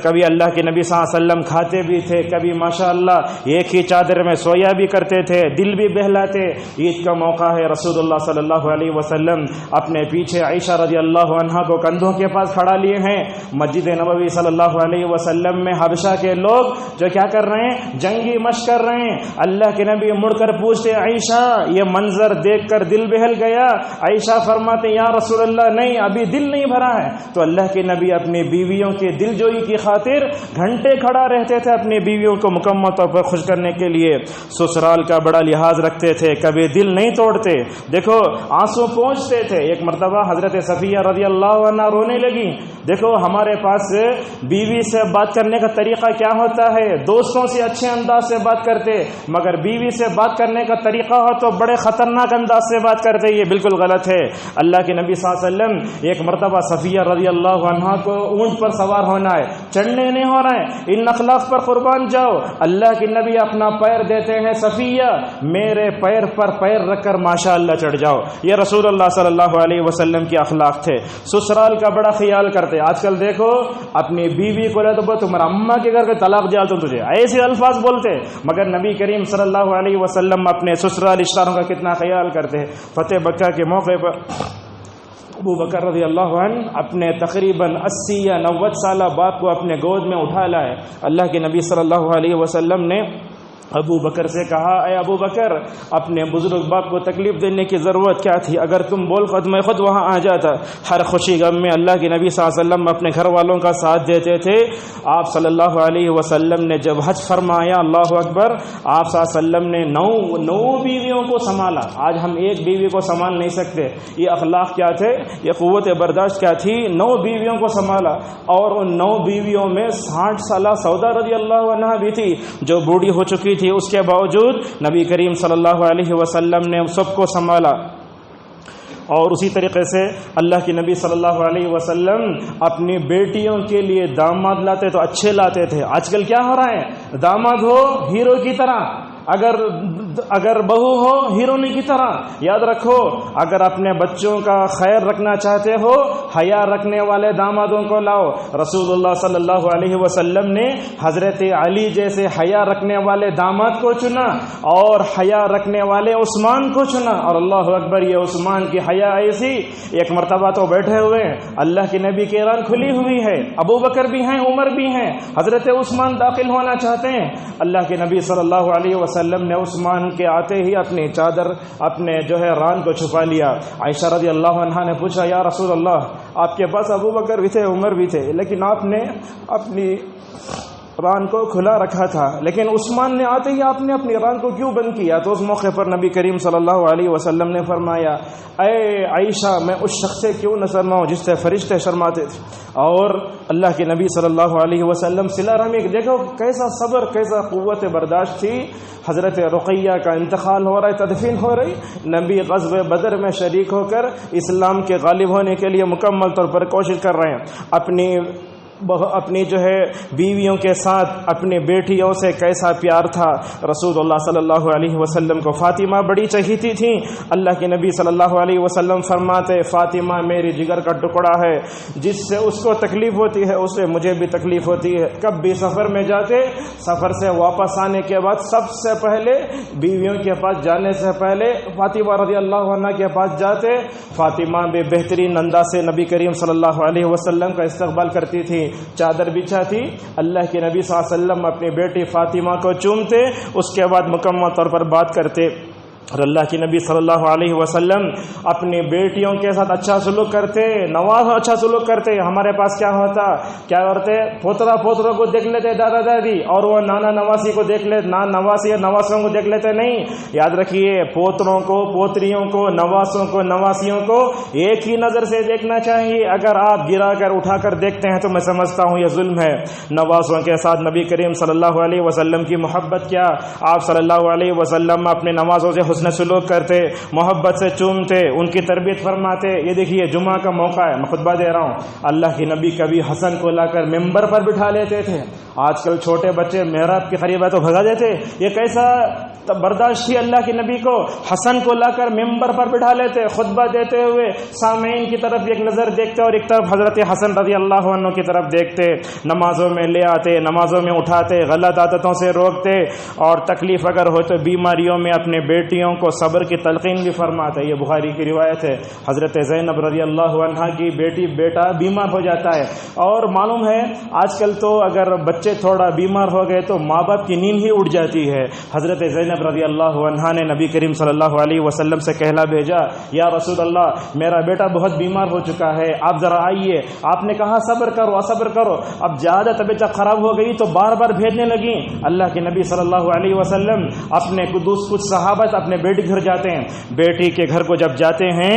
کبھی اللہ کے نبی صلی اللہ علیہ وسلم کھاتے بھی تھے، کبھی ماشاءاللہ ایک ہی چادر میں سویا بھی کرتے تھے، دل بھی بہلاتے۔ عید کا موقع ہے، رسول اللہ صلی اللہ علیہ وسلم اپنے پیچھے عائشہ رضی اللہ عنہا کو کندھوں کے پاس کھڑا لیے ہیں۔ مسجد نبوی صلی اللہ علیہ وسلم میں حبشہ کے لوگ جو کیا کر رہے ہیں؟ جنگی مشق کر رہے ہیں۔ اللہ کے نبی مڑ کر پوچھتے عائشہ یہ منظر دیکھ کر دل بہل گیا؟ عائشہ فرماتے یا رسول اللہ نہیں، ابھی دل نہیں بھرا ہے۔ تو اللہ کے نبی اپنی بیویوں کے دل جوئی کی خاطر گھنٹے کھڑا رہتے تھے اپنی بیویوں کو مکمل طور پر خوش کرنے کے لیے۔ سسرال کا بڑا لحاظ رکھتے تھے، کبھی دل نہیں توڑتے۔ دیکھو آنسو پہنچتے تھے۔ ایک مرتبہ حضرت صفیہ رضی اللہ عنہا رونے لگی۔ دیکھو ہمارے پاس بیوی سے بات کرنے کا طریقہ کیا ہوتا ہے؟ دوستوں سے اچھے انداز سے بات کرتے، مگر بیوی سے بات کرنے کا طریقہ ہو تو بڑے خطرناک انداز سے بات کرتے، یہ بالکل غلط ہے۔ اللہ کے نبی صلی اللہ علیہ وسلم ایک مرتبہ صفیہ رضی اللہ عنہا کو اونٹ پر سوار ہونا ہے، چڑھنے نہیں ہو رہا ہے، ان اخلاق پر قربان جاؤ۔ اللہ کے نبی اپنا پیر دیتے ہیں، صفیہ میرے پیر پر پیر رکھ کر ماشاءاللہ چڑھ جاؤ۔ یہ رسول اللہ صلی اللہ علیہ وسلم کے اخلاق تھے۔ سسرال کا بڑا خیال کرتے۔ آج کل دیکھو اپنی بیوی کو لے تو تمہارا اماں کے گھر کے طلاق دیا تو تجھے ایسے الفاظ بولتے، مگر نبی کریم صلی اللہ علیہ وسلم اپنے سسرال رشتوں کا کتنا خیال کرتے۔ فتح مکہ کے موقع پر ابو بکر رضی اللہ عنہ اپنے تقریباً 80 یا 90 سالہ باپ کو اپنے گود میں اٹھا لائے۔ اللہ کے نبی صلی اللہ علیہ وسلم نے ابو بکر سے کہا اے ابو بکر اپنے بزرگ باپ کو تکلیف دینے کی ضرورت کیا تھی؟ اگر تم بول خود میں خود وہاں آ جاتا۔ ہر خوشی غم میں اللہ کے نبی صلی اللہ علیہ وسلم اپنے گھر والوں کا ساتھ دیتے تھے۔ آپ صلی اللہ علیہ وسلم نے جب حج فرمایا، اللہ اکبر، آپ صلی اللہ علیہ وسلم نے نو بیویوں کو سنبھالا۔ آج ہم ایک بیوی کو سنبھال نہیں سکتے۔ یہ اخلاق کیا تھے؟ یہ قوت برداشت کیا تھی؟ 9 بیویوں کو سنبھالا، اور ان 9 بیویوں میں 60 سالہ سودا رضی اللہ عنہا بھی تھی جو بوڑھی ہو چکی تھی۔ اس کے باوجود نبی کریم صلی اللہ علیہ وسلم نے سب کو سنبھالا۔ اور اسی طریقے سے اللہ کے نبی صلی اللہ علیہ وسلم اپنی بیٹیوں کے لیے داماد لاتے تو اچھے لاتے تھے۔ آج کل کیا ہو رہا ہے؟ داماد ہو ہیرو کی طرح، اگر بہو ہو ہیرونی کی طرح۔ یاد رکھو اگر اپنے بچوں کا خیر رکھنا چاہتے ہو حیا رکھنے والے دامادوں کو لاؤ۔ رسول اللہ صلی اللہ علیہ وسلم نے حضرت علی جیسے حیا رکھنے والے داماد کو چنا، اور حیا رکھنے والے عثمان کو چنا۔ اور اللہ اکبر، یہ عثمان کی حیا ایسی، ایک مرتبہ تو بیٹھے ہوئے اللہ کے نبی کی ران کھلی ہوئی ہے، ابو بکر بھی ہیں، عمر بھی ہیں، حضرت عثمان داخل ہونا چاہتے ہیں۔ اللہ کے نبی صلی اللہ علیہ وسلم نے عثمان کے آتے ہی اپنی چادر اپنے ران کو چھپا لیا۔ عائشہ رضی اللہ عنہا نے پوچھا یا رسول اللہ آپ کے پاس ابو بکر بھی تھے، عمر بھی تھے، لیکن آپ نے اپنی ران کو کھلا رکھا تھا، لیکن عثمان نے آتے ہی آپ نے اپنی ران کو کیوں بند کیا؟ تو اس موقع پر نبی کریم صلی اللہ علیہ وسلم نے فرمایا اے عائشہ میں اس شخص سے کیوں نہ شرماؤں جس سے فرشتے شرماتے تھے۔ اور اللہ کے نبی صلی اللہ علیہ وسلم صلہ رحمی، دیکھو کیسا صبر، کیسا قوت برداشت تھی۔ حضرت رقیہ کا انتقال ہو رہا ہے، تدفین ہو رہی، نبی غزوہ بدر میں شریک ہو کر اسلام کے غالب ہونے کے لیے مکمل طور پر کوشش کر رہے ہیں۔ اپنی اپنی جو ہے بیویوں کے ساتھ اپنے بیٹیوں سے کیسا پیار تھا رسول اللہ صلی اللہ علیہ وسلم کو فاطمہ بڑی چہیتی تھیں. اللہ کے نبی صلی اللہ علیہ وسلم فرماتے فاطمہ میری جگر کا ٹکڑا ہے, جس سے اس کو تکلیف ہوتی ہے اس سے مجھے بھی تکلیف ہوتی ہے. کب بھی سفر میں جاتے, سفر سے واپس آنے کے بعد سب سے پہلے بیویوں کے پاس جانے سے پہلے فاطمہ رضی اللہ عنہ کے پاس جاتے. فاطمہ بھی بہترین انداز سے نبی کریم صلی اللہ علیہ وسلم کا استقبال کرتی تھی, چادر بچھاتی, اللہ کے نبی صلی اللہ علیہ وسلم اپنی بیٹی فاطمہ کو چومتے, اس کے بعد مکمل طور پر بات کرتے. اور اللہ کے نبی صلی اللہ علیہ وسلم اپنی بیٹیوں کے ساتھ اچھا سلوک کرتے, نواز اچھا سلوک کرتے. ہمارے پاس کیا ہوتا, کیا کرتے, پوترا پوتروں کو دیکھ لیتے دادا دادی, اور وہ نانا نواسی کو دیکھ لیتے, نواسی نواسوں کو دیکھ لیتے. نہیں, یاد رکھیے پوتروں کو, پوتریوں کو, نواسوں کو, نواسیوں کو ایک ہی نظر سے دیکھنا چاہیے. اگر آپ گرا کر اٹھا کر دیکھتے ہیں تو میں سمجھتا ہوں یہ ظلم ہے. نواسوں کے ساتھ نبی کریم صلی اللہ علیہ وسلم کی محبت کیا, آپ صلی اللہ علیہ وسلم اپنے نوازوں سے حسن سلوک کرتے, محبت سے چومتے, ان کی تربیت فرماتے. یہ دیکھیے جمعہ کا موقع ہے, میں خطبہ دے رہا ہوں, اللہ کے نبی کبھی حسن کو لا کر ممبر پر بٹھا لیتے تھے. آج کل چھوٹے بچے محراب کے قریب ہے تو بھگا دیتے. یہ کیسا برداشت تھی اللہ کے نبی کو, حسن کو لا کر ممبر پر بٹھا لیتے, خطبہ دیتے ہوئے سامعین کی طرف ایک نظر دیکھتے اور ایک طرف حضرت حسن رضی اللہ عنہ کی طرف دیکھتے. نمازوں میں لے آتے, نمازوں میں اٹھاتے, غلط عادتوں سے روکتے, اور تکلیف اگر ہو تو بیماریوں میں اپنے بیٹیوں کو صبر کی تلقین بھی فرماتے. یہ بخاری کی روایت ہے, حضرت زینب رضی اللہ عنہا کی بیٹا بیمار ہو جاتا ہے, اور معلوم ہے آج کل تو اگر بچے تھوڑا بیمار ہو گئے تو ماں باپ کی نیند ہی اڑ جاتی ہے. حضرت زینب رضی اللہ عنہا نے نبی کریم صلی اللہ علیہ وسلم سے کہلا بھیجا, یا رسول اللہ میرا بیٹا بہت بیمار ہو چکا ہے, آپ ذرا آئیے. آپ نے کہا صبر کرو, صبر کرو. اب زیادہ طبیعت خراب ہو گئی تو بار بار بھیجنے لگی. اللہ کے نبی صلی اللہ علیہ وسلم اپنے کچھ صحابہ اپنے بیٹی گھر جاتے ہیں. بیٹی کے گھر کو جب جاتے ہیں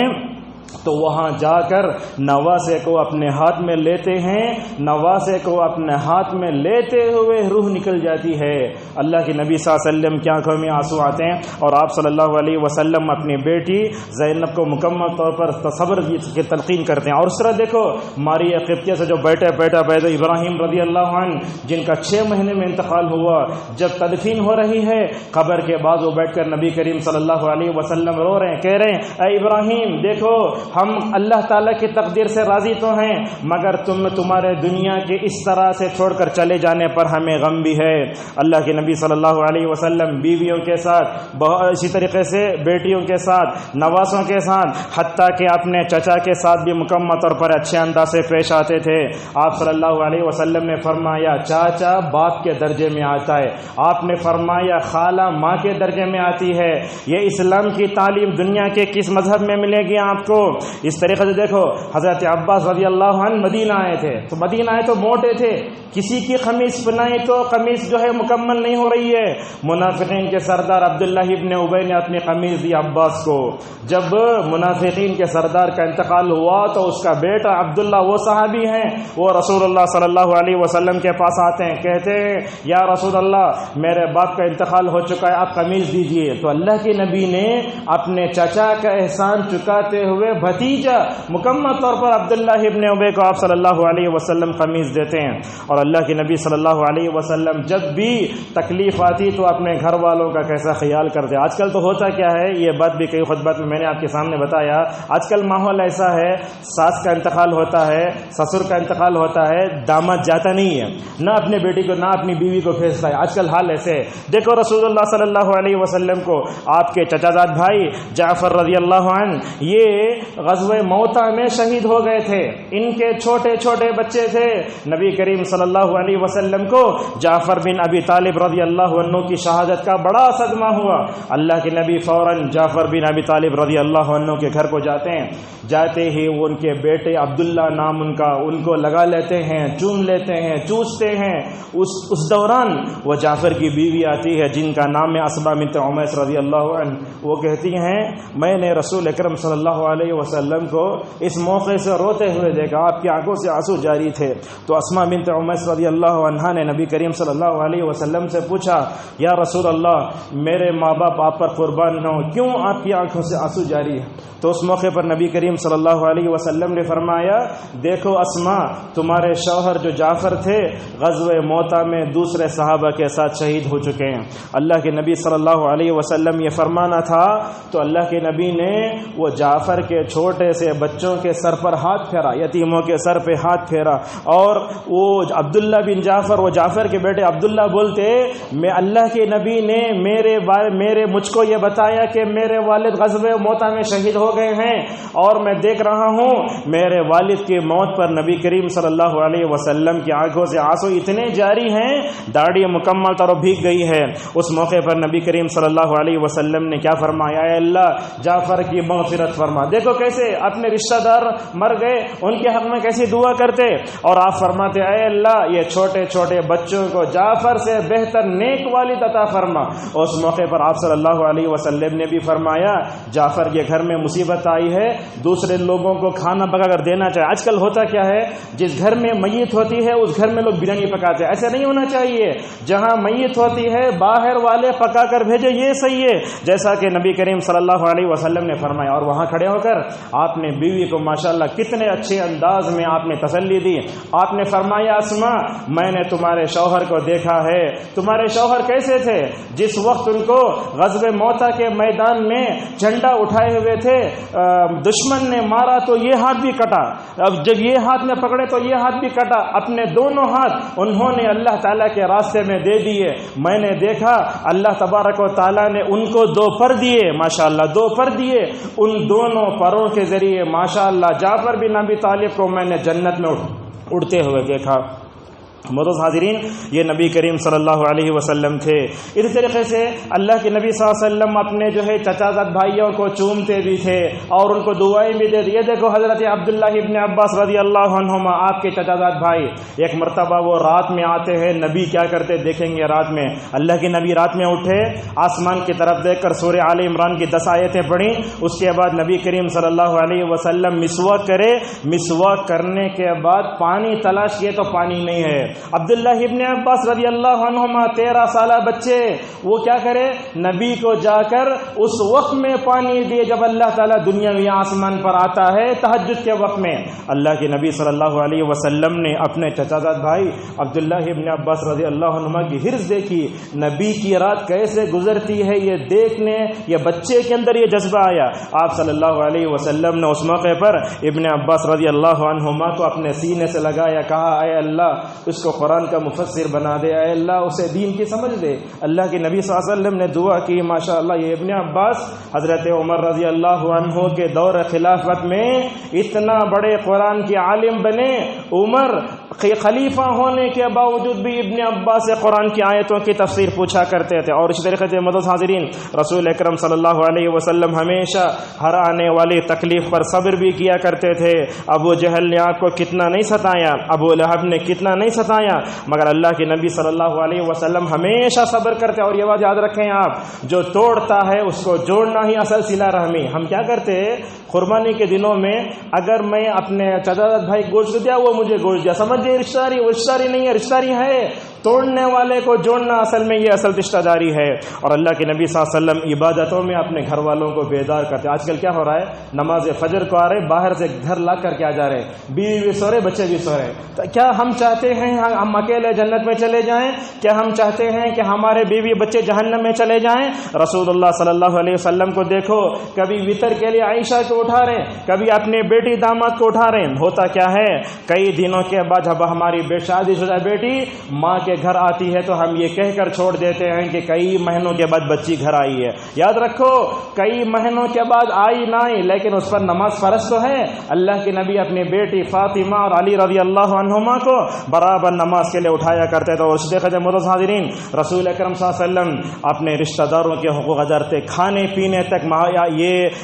تو وہاں جا کر نواسے کو اپنے ہاتھ میں لیتے ہیں. نواسے کو اپنے ہاتھ میں لیتے ہوئے روح نکل جاتی ہے. اللہ کے نبی صلی اللہ علیہ وسلم کی آنکھوں میں آنسو آتے ہیں, اور آپ صلی اللہ علیہ وسلم اپنی بیٹی زینب کو مکمل طور پر صبر کی تلقین کرتے ہیں. اور اس طرح دیکھو ماریہ قبطیہ سے جو بیٹا ابراہیم رضی اللہ عنہ جن کا 6 مہینے میں انتقال ہوا, جب تدفین ہو رہی ہے قبر کے بعد وہ بیٹھ کر نبی کریم صلی اللہ علیہ وسلم رو رہے ہیں, کہہ رہے ہیں اے ابراہیم دیکھو ہم اللہ تعالیٰ کی تقدیر سے راضی تو ہیں, مگر تمہارے دنیا کے اس طرح سے چھوڑ کر چلے جانے پر ہمیں غم بھی ہے. اللہ کے نبی صلی اللہ علیہ وسلم بیویوں کے ساتھ اسی طریقے سے بیٹیوں کے ساتھ, نواسوں کے ساتھ, حتیٰ کہ اپنے چچا کے ساتھ بھی مکمل طور پر اچھے انداز سے پیش آتے تھے. آپ صلی اللہ علیہ وسلم نے فرمایا چاچا باپ کے درجے میں آتا ہے, آپ نے فرمایا خالہ ماں کے درجے میں آتی ہے. یہ اسلام کی تعلیم دنیا کے کس مذہب میں ملے گی آپ کو؟ اس طریقے سے دیکھو حضرت عباس رضی اللہ عنہ مدینہ آئے تھے, تو مدینہ آئے تو موٹے تھے, کسی کی قمیص بنائی تو قمیص جو ہے مکمل نہیں ہو رہی ہے. منافقین کے سردار عبداللہ ابن ابی نے اپنی قمیص دی عباس کو. جب منافقین کے سردار کا انتقال ہوا تو اس کا بیٹا عبداللہ, وہ صحابی ہیں, وہ رسول اللہ صلی اللہ علیہ وسلم کے پاس آتے ہیں, کہتے ہیں یا رسول اللہ میرے باپ کا انتقال ہو چکا ہے, آپ قمیص دیجئے. تو اللہ کے نبی نے اپنے چچا کا احسان چکاتے ہوئے بھتیجا مکمل طور پر عبداللہ ابن ابی کو آپ صلی اللہ علیہ وسلم قمیص دیتے ہیں. اور اللہ کے نبی صلی اللہ علیہ وسلم جب بھی تکلیف آتی تو اپنے گھر والوں کا کیسا خیال کرتے. آج کل تو ہوتا کیا ہے, یہ بات بھی کئی خطبات میں نے آپ کے سامنے بتایا, آج کل ماحول ایسا ہے ساس کا انتقال ہوتا ہے, سسر کا انتقال ہوتا ہے, داماد جاتا نہیں ہے, نہ اپنے بیٹی کو نہ اپنی بیوی کو بھیجتا ہے. آج کل حال ایسے ہے. دیکھو رسول اللہ صلی اللہ علیہ وسلم کو آپ کے چچا زاد بھائی جعفر رضی اللہ عنہ یہ غزوہ موتا میں شہید ہو گئے تھے. ان کے چھوٹے چھوٹے بچے تھے. نبی کریم صلی اللہ علیہ وسلم کو جعفر بن ابی طالب رضی اللہ عنہ کی شہادت کا بڑا صدمہ ہوا. اللہ کے نبی فوراً جعفر بن ابی طالب رضی اللہ عنہ کے گھر کو جاتے ہیں. جاتے ہی وہ ان کے بیٹے عبداللہ نام ان کو لگا لیتے ہیں, چوم لیتے ہیں, چوستے ہیں. اس دوران وہ جعفر کی بیوی آتی ہے جن کا نام ہے اسماء بنت عمیس رضی اللہ عنہ. وہ کہتی ہیں میں نے رسول اکرم صلی اللہ علیہ علیہ وسلم کو اس موقع سے روتے ہوئے دیکھا، آپ کی آنکھوں سے آنسو جاری تھے، تو اسماء بنت عمیس رضی اللہ عنہا نے نبی کریم صلی اللہ علیہ وسلم سے پوچھا، یا رسول اللہ میرے ماں باپ آپ پر قربان نہ ہو، کیوں آپ کی آنکھوں سے آنسو جاری ہے؟ تو اس موقع پر نبی کریم صلی اللہ علیہ وسلم نے فرمایا، دیکھو اسماء، تمہارے شوہر جو جعفر تھے غزوہ موتا میں دوسرے صحابہ کے ساتھ شہید ہو چکے ہیں۔ اللہ کے نبی صلی اللہ علیہ وسلم یہ فرمانا تھا تو اللہ کے نبی نے وہ جعفر کے چھوٹے سے بچوں کے سر پر ہاتھ پھیرا، یتیموں کے سر پہ ہاتھ پھیرا، اور وہ عبداللہ بن جعفر، وہ جعفر کے بیٹے عبداللہ بولتے، میں اللہ کے نبی نے میرے مجھ کو یہ بتایا کہ میرے والد غزوہ موتا میں شہید ہو گئے ہیں، اور میں دیکھ رہا ہوں میرے والد کی موت پر نبی کریم صلی اللہ علیہ وسلم کی آنکھوں سے آنسو اتنے جاری ہیں، داڑھی مکمل طور بھیگ گئی ہے۔ اس موقع پر نبی کریم صلی اللہ علیہ وسلم نے کیا فرمایا، اے اللہ جعفر کی مغفرت فرما۔ دیکھو کیسے اپنے رشتہ دار مر گئے، ان کے حق میں کیسی دعا کرتے، اور آپ فرماتے اے اللہ یہ چھوٹے چھوٹے بچوں کو جعفر سے بہتر نیک والد عطا فرما۔ اس موقع پر آپ صلی اللہ علیہ وسلم نے بھی فرمایا، جعفر کے گھر میں مصیبت آئی ہے، دوسرے لوگوں کو کھانا پکا کر دینا چاہیے۔ آج کل ہوتا کیا ہے، جس گھر میں میت ہوتی ہے اس گھر میں لوگ بریانی پکاتے ہیں، ایسا نہیں ہونا چاہیے۔ جہاں میت ہوتی ہے باہر والے پکا کر بھیجے، یہ صحیح ہے، جیسا کہ نبی کریم صلی اللہ علیہ وسلم نے فرمایا۔ اور وہاں کھڑے ہو کر آپ نے بیوی کو ماشاءاللہ کتنے اچھے انداز میں آپ نے تسلی دی۔ آپ نے فرمایا، اسماء میں نے تمہارے شوہر کو دیکھا ہے، تمہارے شوہر کیسے تھے، جس وقت ان کو غزوہ موتا کے میدان میں جھنڈا اٹھائے ہوئے تھے، دشمن نے مارا تو یہ ہاتھ بھی کٹا، اب جب یہ ہاتھ میں پکڑے تو یہ ہاتھ بھی کٹا، اپنے دونوں ہاتھ انہوں نے اللہ تعالیٰ کے راستے میں دے دیے۔ میں نے دیکھا اللہ تبارک و تعالیٰ نے ان کو 2 پر دیے، ماشاءاللہ 2 پر دیے، ان دونوں پروں کے ذریعے ماشاءاللہ جعفر بن ابی طالب کو میں نے جنت میں اڑتے ہوئے دیکھا۔ معزز حاضرین، یہ نبی کریم صلی اللہ علیہ وسلم تھے۔ اسی طریقے سے اللہ کے نبی صلی اللہ علیہ وسلم اپنے جو ہے چچا زاد بھائیوں کو چومتے بھی تھے اور ان کو دعائیں بھی دیتے۔ یہ دیکھو حضرت عبداللہ ابن عباس رضی اللہ عنہما، آپ کے چچا زاد بھائی، ایک مرتبہ وہ رات میں آتے ہیں، نبی کیا کرتے دیکھیں گے رات میں۔ اللہ کے نبی رات میں اٹھے، آسمان کی طرف دیکھ کر سورہ آل عمران کی 10 آیتیں پڑھی، اس کے بعد نبی کریم صلی اللہ علیہ وسلم مسواک کرے، مسواک کرنے کے بعد پانی تلاش کیے تو پانی نہیں ہے۔ عبداللہ ابن عباس رضی اللہ عنہما 13 سالہ بچے، وہ کیا کرے، نبی کو جا کر اس وقت میں پانی دیے جب اللہ تعالیٰ دنیاوی آسمان پر آتا ہے تہجد کے وقت میں۔ اللہ کے نبی صلی اللہ علیہ وسلم نے اپنے چچا زاد بھائی عبداللہ ابن عباس رضی اللہ عنہما کی حرص دیکھی، نبی کی رات کیسے گزرتی ہے یہ دیکھنے، یہ بچے کے اندر یہ جذبہ آیا۔ آپ صلی اللہ علیہ وسلم نے اس موقع پر ابن عباس رضی اللہ عنہما کو اپنے سینے سے لگایا، کہا اے اللہ اس کو قرآن کا مفسر بنا دے، اے اللہ اسے دین کی سمجھ دے۔ اللہ کے نبی صلی اللہ علیہ وسلم نے دعا کی، ماشاءاللہ یہ ابن عباس حضرت عمر رضی اللہ عنہ کے دور خلافت میں اتنا بڑے قرآن کے عالم بنے۔ عمر خلیفہ ہونے کے باوجود بھی ابن عباس سے قرآن کی آیتوں کی تفسیر پوچھا کرتے تھے۔ اور اسی طریقے سے معزز حاضرین، رسول اکرم صلی اللہ علیہ وسلم ہمیشہ ہر آنے والی تکلیف پر صبر بھی کیا کرتے تھے۔ ابو جہل نے آپ کو کتنا نہیں ستایا، ابو لہب نے کتنا نہیں ستایا، مگر اللہ کے نبی صلی اللہ علیہ وسلم ہمیشہ صبر کرتے۔ اور یہ بات یاد رکھیں آپ، جو توڑتا ہے اس کو جوڑنا ہی اصل صلہ رحمی۔ ہم کیا کرتے ہیں قربانی کے دنوں میں، اگر میں اپنے چچا زاد بھائی گوشت دیا وہ مجھے گوشت دیا، سمجھ جائے رشتہ داری، وہ رشتہ داری نہیں ہے، رشتہ داری ہے توڑنے والے کو جوڑنا، اصل میں یہ اصل رشتہ داری ہے۔ اور اللہ کے نبی صلی اللہ علیہ وسلم عبادتوں میں اپنے گھر والوں کو بیدار کرتے۔ آج کل کیا ہو رہا ہے، نماز فجر کو آ رہے، باہر سے گھر لا کر کے آ جا رہے، بیوی بھی سو رہے، بچے بھی سو رہے۔ تو کیا ہم چاہتے ہیں ہم اکیلے جنت میں چلے جائیں؟ کیا ہم چاہتے ہیں کہ ہمارے بیوی بچے جہنم میں چلے جائیں؟ رسول اللہ صلی اللہ علیہ وسلم کو دیکھو، کبھی وطر کے لیے عائشہ کو اٹھا رہے، کبھی اپنے بیٹی داماد کو اٹھا رہے۔ ہوتا کیا ہے، کئی دنوں کے بعد جب ہماری شادی شدہ بیٹی ماں کے گھر آتی ہے تو ہم یہ کہہ کر چھوڑ دیتے ہیں کہ کئی مہینوں کے بعد بچی گھر آئی ہے۔ یاد رکھو، کئی مہینوں کے بعد آئی نہ آئی، لیکن اس پر نماز فرض تو ہے۔ اللہ کے نبی اپنی بیٹی فاطمہ اور علی رضی اللہ عنہما کو برابر نماز کے لیے اٹھایا کرتے تھے۔ اس دیکھتے معزز حاضرین، رسول اکرم صلی اللہ علیہ وسلم اپنے رشتہ داروں کے حقوق ادا کرتے، کھانے پینے تک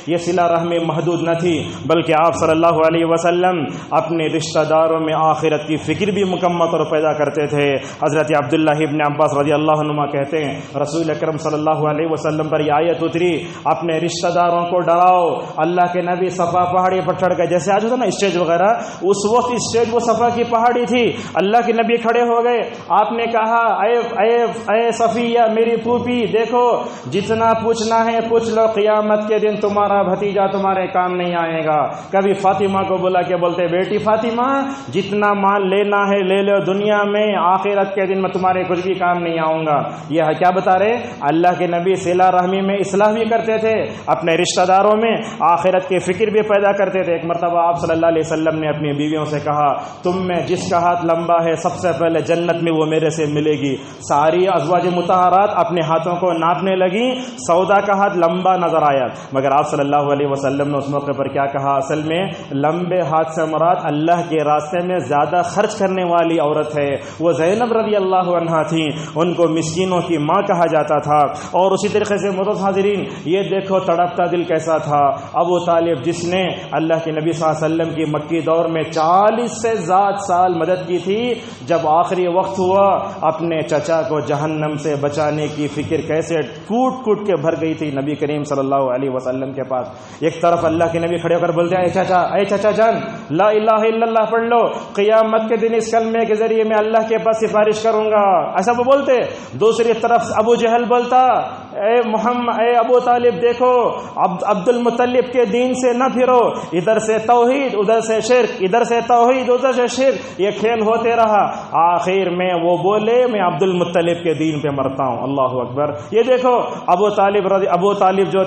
یہ صلہ رحمی محدود نہ تھی، بلکہ آپ صلی اللہ علیہ وسلم اپنے رشتہ داروں میں آخرت کی فکر بھی مکمل طور پیدا کرتے تھے۔ حضرت حضرت عبداللہ ابن عباس رضی اللہ عنہما کہتے ہیں رسول اکرم صلی اللہ علیہ وسلم پر یہ آیت اتری اپنے رشتہ داروں کو ڈراؤ. اللہ کے نبی صفا پہاڑی پر چڑھ گئے, جیسے آج ہوتا نا اسٹیج وغیرہ, اس وقت اسٹیج وہ صفا کی پہاڑی تھی. اللہ کے نبی کھڑے ہو گئے, آپ نے کہا اے صفیہ میری پھوپھی, دیکھو جتنا پوچھنا ہے پوچھ لو, قیامت کے دن تمہارا بھتیجا تمہارے کام نہیں آئے گا. کبھی فاطمہ کو بلا کے بولتے بیٹی فاطمہ جتنا مال لینا ہے لے لو دنیا میں, آخرت کے دن میں تمہارے کچھ بھی کام نہیں آؤں گا. یہ کیا بتا رہے, اللہ کے نبی صلہ رحمی میں اصلاح بھی کرتے تھے, اپنے رشتہ داروں میں آخرت کی فکر بھی پیدا کرتے تھے. ایک مرتبہ آپ صلی اللہ علیہ وسلم نے اپنی بیویوں سے کہا تم میں جس کا ہاتھ لمبا ہے سب سے پہلے جنت میں وہ میرے سے ملے گی. ساری ازواج مطہرات اپنے ہاتھوں کو ناپنے لگی, سودا کا ہاتھ لمبا نظر آیا, مگر آپ صلی اللہ علیہ وسلم نے اس موقع پر کیا کہا, اصل میں لمبے ہاتھ سے مراد اللہ کے راستے میں زیادہ خرچ کرنے والی عورت ہے. وہ زینب رضی اللہ عنہا تھیں, ان کو مسکینوں کی ماں کہا جاتا تھا. اور اسی طریقے سے معزز حاضرین یہ دیکھو تڑپتا دل کیسا تھا. ابو طالب جس نے اللہ کے نبی صلی اللہ علیہ وسلم کی مکی دور میں 40 سے زائد سال مدد کی تھی, جب آخری وقت ہوا اپنے چچا کو جہنم سے بچانے کی فکر کیسے کوٹ کوٹ کے بھر گئی تھی نبی کریم صلی اللہ علیہ وسلم کے پاس. ایک طرف اللہ کے نبی کھڑے ہو کر بولتے اے چچا جان لا الہ الا اللہ پڑھ لو, قیامت کے دن اس کلمے کے ذریعے میں اللہ کے پاس سفارش کروں گا, ایسا وہ بولتے. دوسری طرف ابو جہل بولتا اے ابو طالب دیکھو عبد المطلب کے دین سے نہ پھرو, ادھر سے توحید ادھر سے شرک, ادھر سے توحید ادھر سے شرک, یہ کھیل ہوتے رہا. آخر میں وہ بولے میں عبد المطلب کے دین پہ مرتا ہوں. اللہ اکبر. یہ دیکھو ابو طالب جو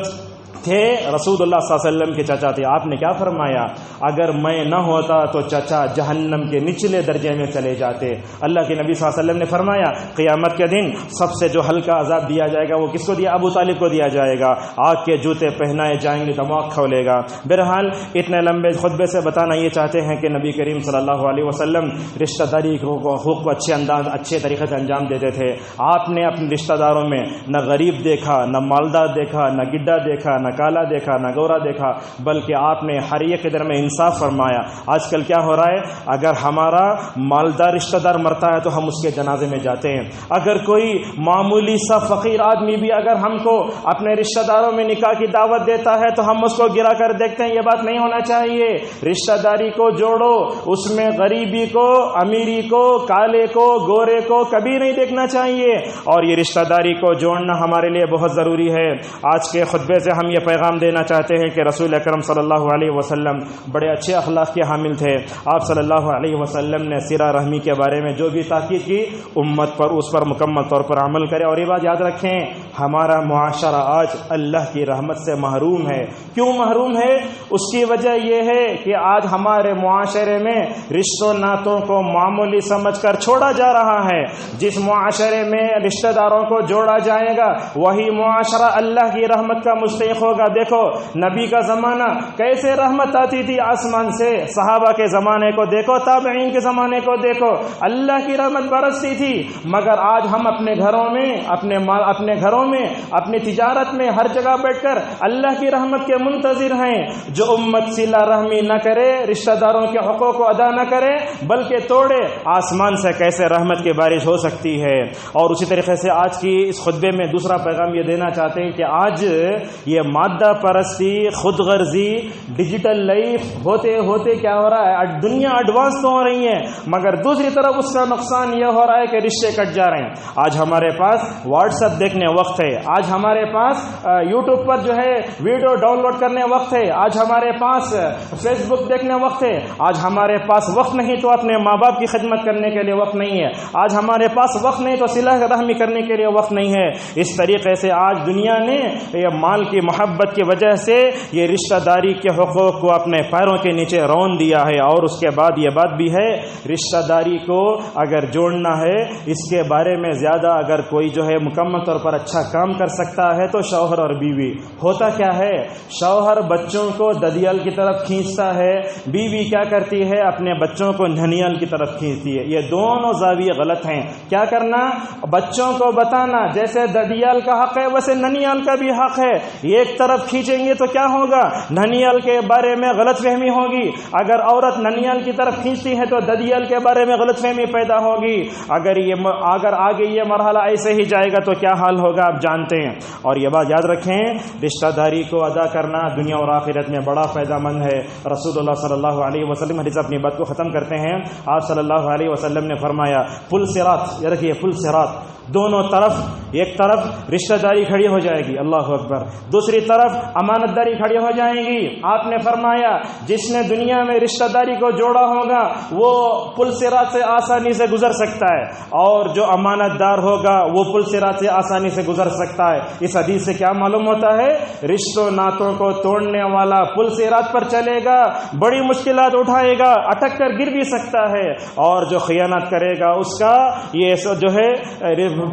تھے رسول اللہ صلی اللہ علیہ وسلم کے چچا تھے. آپ نے کیا فرمایا, اگر میں نہ ہوتا تو چچا جہنم کے نچلے درجے میں چلے جاتے. اللہ کے نبی صلی اللہ علیہ وسلم نے فرمایا قیامت کے دن سب سے جو ہلکا عذاب دیا جائے گا وہ کس کو دیا, ابو طالب کو دیا جائے گا. آگ کے جوتے پہنائے جائیں گے, دماغ کھولے گا. بہرحال اتنے لمبے خطبے سے بتانا یہ چاہتے ہیں کہ نبی کریم صلی اللہ علیہ وسلم رشتہ داری کو حقوق کو اچھے طریقے سے انجام دیتے تھے. آپ نے اپنے رشتہ داروں میں نہ غریب دیکھا, نہ مالدار دیکھا, نہ گڈا دیکھا, نہ کالا دیکھا, نہ گورا دیکھا, بلکہ آپ نے ہر ایک کے در میں انصاف فرمایا. آج کل کیا ہو رہا ہے, اگر ہمارا مالدار رشتہ دار مرتا ہے تو ہم اس کے جنازے میں جاتے ہیں. اگر کوئی معمولی سا فقیر آدمی بھی اگر ہم کو اپنے رشتہ داروں میں نکاح کی دعوت دیتا ہے تو ہم اس کو گرا کر دیکھتے ہیں. یہ بات نہیں ہونا چاہیے. رشتہ داری کو جوڑو, اس میں غریبی کو, امیری کو, کالے کو, گورے کو کبھی نہیں دیکھنا چاہیے. اور یہ رشتہ داری کو جوڑنا ہمارے لیے بہت ضروری ہے. آج کے خطبے سے ہم یہ پیغام دینا چاہتے ہیں کہ رسول اکرم صلی اللہ علیہ وسلم بڑے اچھے اخلاق کے حامل تھے. آپ صلی اللہ علیہ وسلم نے صلہ رحمی کے بارے میں جو بھی تاکید کی امت پر اس پر مکمل طور پر عمل کرے. اور یہ بات یاد رکھیں, ہمارا معاشرہ آج اللہ کی رحمت سے محروم ہے. کیوں محروم ہے؟ اس کی وجہ یہ ہے کہ آج ہمارے معاشرے میں رشتوں ناتوں کو معمولی سمجھ کر چھوڑا جا رہا ہے. جس معاشرے میں رشتہ داروں کو جوڑا جائے گا وہی معاشرہ اللہ کی رحمت کا مستحق ہوگا. دیکھو نبی کا زمانہ کیسے رحمت آتی تھی آسمان سے, صحابہ کے زمانے کو دیکھو, تابعین کے زمانے کو دیکھو, اللہ کی رحمت برستی تھی. مگر آج ہم اپنے گھروں میں اپنی تجارت میں ہر جگہ بیٹھ کر اللہ کی رحمت کے منتظر ہیں. جو امت صلہ رحمی نہ کرے, رشتہ داروں کے حقوق کو ادا نہ کرے بلکہ توڑے, آسمان سے کیسے رحمت کی بارش ہو سکتی ہے. اور اسی طریقے سے آج کی اس خطبے میں دوسرا پیغام یہ دینا چاہتے ہیں کہ آج یہ مادہ پرستی, خود غرضی, ڈیجیٹل لائف ہوتے ہوتے کیا ہو رہا ہے, دنیا ایڈوانس تو ہو رہی ہے مگر دوسری طرف اس کا نقصان یہ ہو رہا ہے کہ رشتے کٹ جا رہے ہیں. آج ہمارے پاس واٹس ایپ دیکھنے وقت ہے, آج ہمارے پاس یوٹیوب پر جو ہے ویڈیو ڈاؤن لوڈ کرنے وقت ہے, آج ہمارے پاس فیس بک دیکھنے وقت ہے. آج ہمارے پاس وقت نہیں تو اپنے ماں باپ کی خدمت کرنے کے لیے وقت نہیں ہے. آج ہمارے پاس وقت نہیں تو صلہ رحمی کرنے کے لیے وقت نہیں ہے. اس طریقے سے آج دنیا نے یہ مال کی محبت کی وجہ سے یہ رشتہ داری کے حقوق کو اپنے پیروں کے نیچے رون دیا ہے. اور اس کے بعد یہ بات بھی ہے, رشتہ داری کو اگر جوڑنا ہے اس کے بارے میں زیادہ اگر کوئی جو ہے مکمل طور پر اچھا کام کر سکتا ہے تو شوہر اور بیوی. ہوتا کیا ہے, شوہر بچوں کو ددیال کی طرف کھینچتا ہے, بیوی کیا کرتی ہے اپنے بچوں کو نھنیال کی طرف کھینچتی ہے. یہ دونوں زاویے غلط ہیں. کیا کرنا, بچوں کو بتانا جیسے ددیال کا حق ہے ویسے ننیال کا بھی حق ہے. یہ ایک طرف کھینچیں گے تو کیا ہوگا؟ ننیال کے بارے میں غلط فہمی ہوگی. اگر عورت ننیال کی طرف کھینچتی ہے تو ددیال کے بارے میں غلط فہمی پیدا ہوگی. اگر آگے یہ مرحلہ ایسے ہی جائے گا تو کیا حال ہوگا آپ جانتے ہیں. اور یہ بات یاد رکھیں، رشتہ داری کو ادا کرنا دنیا اور آخرت میں بڑا فائدہ مند ہے. رسول اللہ صلی اللہ علیہ وسلم حدیث اپنی بات کو ختم کرتے ہیں. آپ صلی اللہ علیہ وسلم نے فرمایا پل صراط، یہ رکھیے پل صراط، دونوں طرف، ایک طرف رشتہ داری کھڑی ہو جائے گی، اللہ اکبر، دوسری طرف امانت داری کھڑی ہو جائیں گی. آپ نے فرمایا جس نے دنیا میں رشتہ داری کو جوڑا ہوگا وہ پل صراط سے آسانی سے گزر سکتا ہے، اور جو امانت دار ہوگا وہ پل صراط سے آسانی سے گزر سکتا ہے. اس حدیث سے کیا معلوم ہوتا ہے؟ رشتوں ناتوں کو توڑنے والا پل صراط پر چلے گا، بڑی مشکلات اٹھائے گا، اٹک کر گر بھی سکتا ہے، اور جو خیانت کرے گا اس کا یہ جو ہے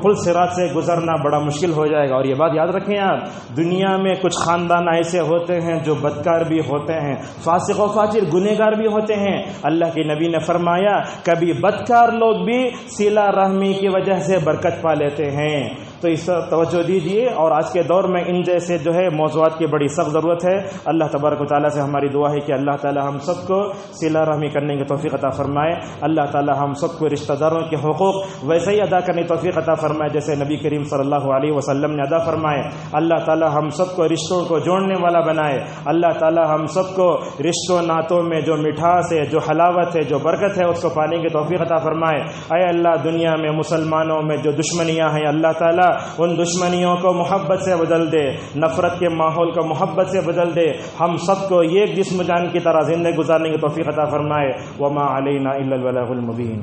پل صراط سے گزرنا بڑا مشکل ہو جائے گا. اور یہ بات یاد رکھیں آپ، دنیا میں کچھ خاندان ایسے ہوتے ہیں جو بدکار بھی ہوتے ہیں، فاسق و فاجر گنہگار بھی ہوتے ہیں. اللہ کے نبی نے فرمایا کبھی بدکار لوگ بھی صلہ رحمی کی وجہ سے برکت پا لیتے ہیں. تو اس پر توجہ دیجیے، اور آج کے دور میں ان جیسے جو ہے موضوعات کی بڑی سخت ضرورت ہے. اللہ تبارک و تعالیٰ سے ہماری دعا ہے کہ اللہ تعالیٰ ہم سب کو صلہ رحمی کرنے کی توفیق عطا فرمائے. اللہ تعالیٰ ہم سب کو رشتہ داروں کے حقوق ویسے ہی ادا کرنے کی توفیق عطا فرمائے جیسے نبی کریم صلی اللہ علیہ وسلم نے ادا فرمائے. اللہ تعالیٰ ہم سب کو رشتوں کو جوڑنے والا بنائے. اللہ تعالیٰ ہم سب کو رشتوں ناتوں میں جو مٹھاس ہے، جو حلاوت ہے، جو برکت ہے، اس کو پانے کی توفیق عطا فرمائے. اے اللہ، دنیا میں مسلمانوں میں جو دشمنیاں ہیں اللہ تعالیٰ ان دشمنیوں کو محبت سے بدل دے، نفرت کے ماحول کو محبت سے بدل دے. ہم سب کو ایک جسم جان کی طرح زندگی گزارنے کی توفیق عطا فرمائے. وما علینا الا البلاغ المبین.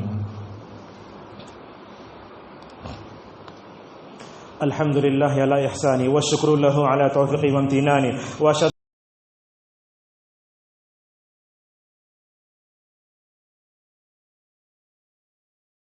الحمد للہ علی احسانی والشکر له علی توفیقی وامتنانی.